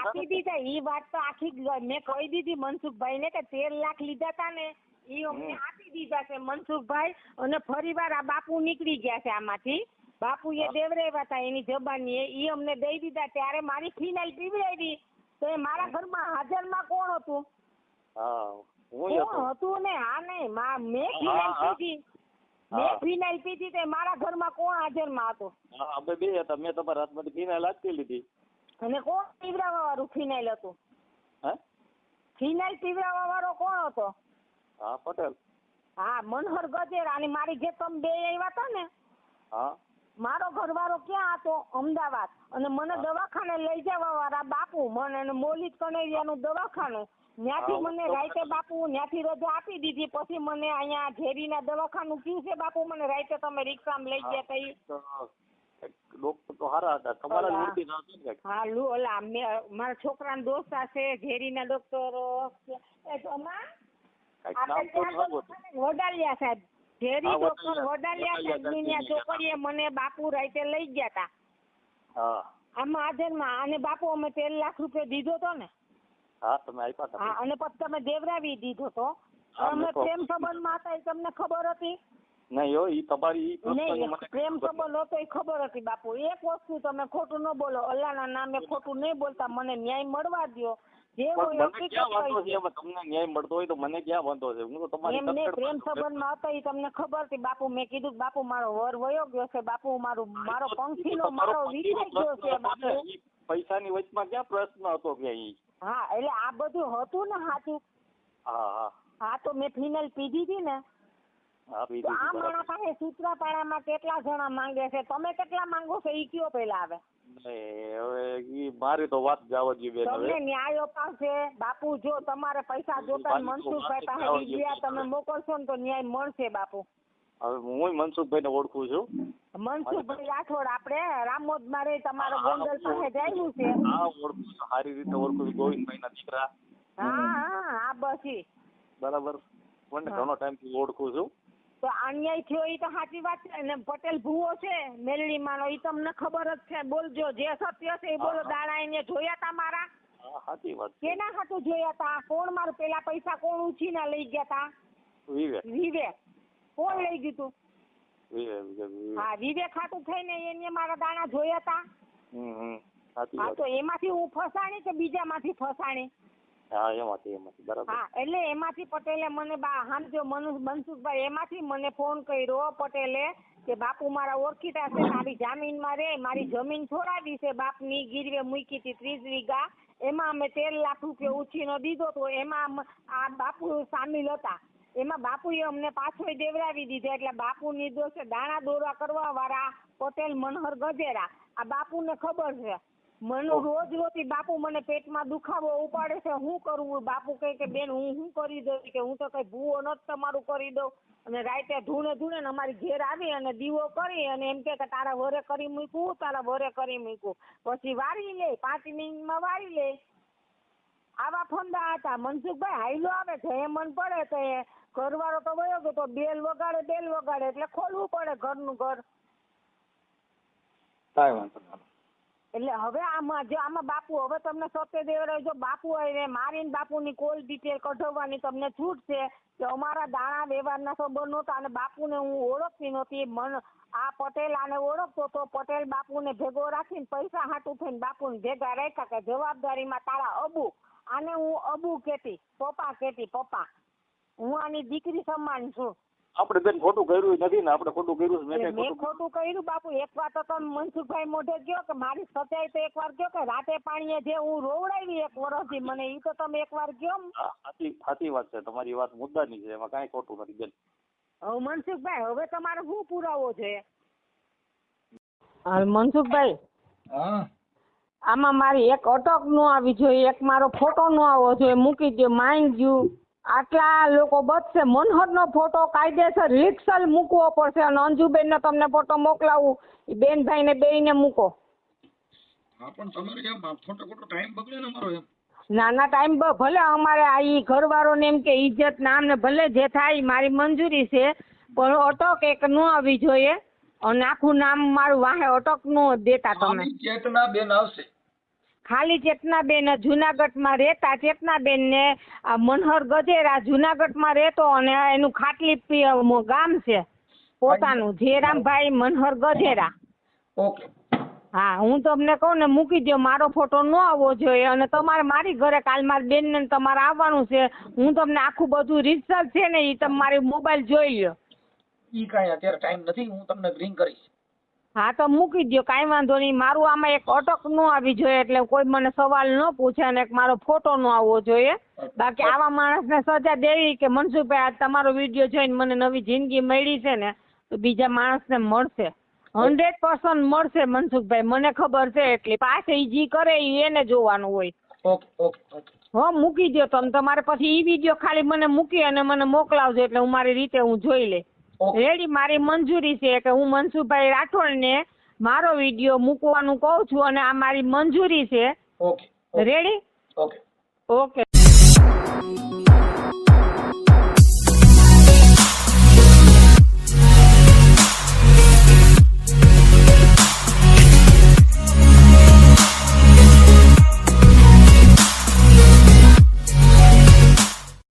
આપી દીધા. ઈ વાત તો આખી મેં કહી દીધી મનસુખભાઈ ને કે 13 લાખ લીધા હતા ને ઈ અમને આપી દીધા છે મનસુખભાઈ. અને ફરી વાર આ બાપુ નીકળી ગયા છે આમાંથી. બાપુએ દેવરાવ્યા હતા એની જબાની ઈ અમને દઈ દીધા. ત્યારે મારી ફિનાઇલ પીવડાવી તો એ મારા ઘરમાં હાજરમાં કોણ હતું? કોણ હતું ને? હા નહીં મેં ફિનાઇલ પીધી. મેં ફિનાઇલ પીધી તો મારા ઘરમાં કોણ હાજરમાં હતો? અમે બે હતા. મેં તમારા હાથમાંથી ફિનાઇલ આપી લીધી. અને કોણ પીવડાવવા વાળું ફિનાઇલ હતું? ફિનાઇલ પીવડાવવા વાળો કોણ હતો? હા પટેલ. હા મનોહર ગજેરા. અને મારી જે તમે બે આવ્યા હતા ને મારો ઘરવાળો ક્યાં હતો? અમદાવાદ. અને મને દવાખાને લઈ જવા વાળા બાપુ મને મોલિત કનેરિયાનું દવાખાનું ત્યાંથી મને રાઈતે બાપુ ત્યાંથી રજા આપી દીધી. પછી મને અહીંયા ઝેરીના દવાખાનું કયું છે બાપુ મને રાઈતે તમે રિક્ષામાં લઈ ગયા હતા? ડોક્ટર તો સારા હતા. તમારા હા ઓલા મારા છોકરાના દોસ્ત છે ઝેરીના ડોક્ટરો. વડાલિયા સાહેબ, ઝેરી ડોક્ટર વડાલિયા સાહેબ ની છોકરીએ મને બાપુ રાઈતે લઈ ગયા હતા આમાં હાજરમાં. અને બાપુ અમે 13 લાખ રૂપિયા દીધો તો ને? હા તમે આપ્યા હતા. હા અને પછી તમે દેવરાવી દીધો તો. અમે પ્રેમ સંબંધમાં હતા એ તમને ખબર હતી? નહીં હો, ઈ તમારી પ્રેમ સંબંધ હતો એ ખબર હતી બાપુ. એક વસ્તુ તમે ખોટું ન બોલો. અલ્લાહના નામે ખોટું નહીં બોલતા. મને ન્યાય મળવા દો. જે હોય તમને ન્યાય મળતો હોય તો મને ક્યાં વાંધો છે? હું તો તમારી એમને પ્રેમ સંબંધમાં હતા એ તમને ખબર હતી બાપુ. મેં કીધું બાપુ મારો વર વયો ગયો છે બાપુ. મારો પંખીનો મારો વિખાઈ ગયો છે બાપુ. પૈસાની વચમાં ક્યાં પ્રશ્ન હતો ક્યાં? હા એટલે આ બધું હતું ને સાચું. હા તો મેં ફિનાઇલ પીધી હતી ને. આ મારા પાસે સૂત્રાપાડામાં કેટલા જણા માંગે છે? તમે કેટલા માંગો છો ઈ કયો પેલા આવે? હવે મારી તો વાત જવા જોઈએ. તમને ન્યાય અપાવશે બાપુ. જો તમારે પૈસા જોતા મનસુખભાઈ પાસે વિદ્યા તમે મોકલશો ને તો ન્યાય મળશે બાપુ. હવે હું મનસુખભાઈ ને ઓળખું છું. મનસુખભાઈ રાઠોડ આપણે રામોદમાં રહી તમારે ગોંડલ પાસે જાયું છે. હા ઓળખું છું, સારી રીતે ઓળખું છું. ગોવિંદભાઈ ના દીકરા. હા બસ બરાબર. મને ઘણો ટાઈમ થી ઓળખું છું. તો અન્યાય થયો એ તો સાચી વાત છે ને. પટેલ ભૂવો છે મેલડીમાંનો એ તમને ખબર જ છે. બોલજો જે સત્ય છે એ બોલો. દાણા એને જોયા તા મારા? સાચી વાત. કેના હાથું જોયા તા? કોણ મારું પેલા પૈસા કોણ ઉછીના લઈ ગયા તા? વિવેક. કોણ લઈ ગયું તું? હા વિવેક હાથું થઈને એને મારા દાણા જોયા તા. હા તો એમાંથી હું ફસાણી કે બીજામાંથી ફસાણી? હા એમાંથી બરાબર. હા એટલે એમાંથી પટેલે મને સમજો મનસુખભાઈ એમાંથી મને ફોન કર્યો પટેલે કે બાપુ મારા ઓળખીતા છે મારી જામીનમાં રે. મારી જમીન છોડાવી છે બાપની ગીરવે મૂકી હતી 30 વીઘા. એમાં અમે 13 લાખ રૂપિયા ઉછીનો દીધો તો એમાં આ બાપુ સામેલ હતા. એમાં બાપુએ અમને પાછોય દેવડાવી દીધા. એટલે બાપુ નિર્દોષે દાણા દોરા કરવા વાળા પટેલ મનહર ગજેરા. આ બાપુને ખબર છે. મને રોજ રોજ બાપુ મને પેટમાં દુખાવો ઉપાડે છે. શું કરવું? બાપુ કહે કે બેન હું શું કરી દઉં, કે હું તો કઈ ભૂવો નથી તમારું કરી દઉં. અને રાતે ધૂણે ને અમારી ઘેર આવી અને દીવો કરી અને એમ કે તારા વરે કરી મૂકવું, તારા વરે કરી મૂકવું. પછી વારી લે, 5 મિનિટમાં વારી લે. આવા ફંદા હતા. મનસુખભાઈ હાઈલો આવે છે એ મન પડે તો એ ઘરવાળો તો વયો ગયો તો બેલ વગાડે એટલે ખોલવું પડે ઘરનું ઘર. કાંઈ વાંધો નહીં. એટલે હવે આમાં બાપુ હવે તમને સત્ય દેવરાય જો બાપુ આવીને મારીને બાપુની કોલ ડિટેલ કઢાવવાની તમને છૂટ છે કે અમારા દાણા વ્યવહારના સંબંધ નહોતા અને બાપુને હું ઓળખતી નહોતી. આ પટેલ આને ઓળખતો તો પટેલ બાપુને ભેગો રાખીને પૈસા હાટું થઈને બાપુને ભેગા રાખ્યા કે જવાબદારીમાં તારા અબુ. આને હું અબુ કહેતી, પપ્પા કહેતી, પપ્પા. હું આની દીકરી સમાન છું. આપણે બેન ખોટું કર્યું નથી ને, આપણે ખોટું કર્યું છે. મેં ખોટું કર્યું બાપુ. એક વાર તો તમે મનસુખભાઈ મોઢે ગયો કે મારી સચ્ચાઈ તો એક વાર ગયો કે રાતે પાણીએ જે હું રોવડાવી 1 વર્ષથી મને ઈ તો તમે એક વાર ગયો. સાચી વાત છે, તમારી વાત મુદ્દાની છે, એમાં કાંઈ ખોટું નથી બેન. હવે મનસુખભાઈ હવે તમારે શું પુરાવો છે? હાલ મનસુખભાઈ, આમાં મારી એક અટક નો આવી જોઈએ, એક મારો ફોટો નો આવવો જોઈએ. મૂકી દો માંગ ગયું. આટલા લોકો બચશે. મનહરનો ફોટો કાયદેસર રિક્સલ મૂકવો પડશે અને અંજુબેનનો તમને ફોટો મોકલાવું, એ બેનભાઈને બેયને મૂકો. નાના ટાઈમ ભલે અમારે આ ઈ ઘરવાળોને એમ કે ઇજ્જત નામ ને ભલે જે થાય મારી મંજૂરી છે, પણ અટક એક ન આવી જોઈએ અને આખું નામ મારું વાહે અટક નો દેતા તમે. ચેતનાબેન આવશે. ખાલી ચેતનાબેન જુનાગઢમાં રહેતા. ચેતનાબેન ને મનહર ગજેરા જુનાગઢમાં રહેતો અને એનું ખાટલી ગામ છે પોતાનું, જેરામભાઈ મનહર ગજેરા. ઓકે. હા, હું તમને કહું ને મૂકી દો. મારો ફોટો ન આવવો જોઈએ અને તમારે મારી ઘરે કાલ મારી બેન ને તમારે આવવાનું છે. હું તમને આખું બધું રિઝલ્ટ છે ને એ તમારી મોબાઈલ જોઈ લો. ઈ કાંઈ અત્યારે ટાઈમ નથી, હું તમને રિંગ કરીશ. હા તો મૂકી દો, કાંઈ વાંધો નહીં. મારું આમાં એક અટક ન આવી જોઈએ એટલે કોઈ મને સવાલ ન પૂછે અને મારો ફોટો ન આવવો જોઈએ. બાકી આવા માણસને સજા દેવી કે મનસુખભાઈ આ તમારો વિડીયો જોઈને મને નવી જિંદગી મળી છે ને તો બીજા માણસને મળશે, 100% મળશે મનસુખભાઈ. મને ખબર છે એટલી. પાછળ જી કરે એને જોવાનું હોય. Okay okay okay. હો મૂકી દો તમે. તમારે પછી ઈ વિડીયો ખાલી મને મૂકી અને મને મોકલાવજો એટલે હું મારી રીતે હું જોઈ લે. રેડી, મારી મંજૂરી છે કે હું મનસુખભાઈ રાઠોડને મારો વિડીયો મૂકવાનું કહું છું અને આ મારી મંજૂરી છે. ઓકે. રેડી? Okay okay.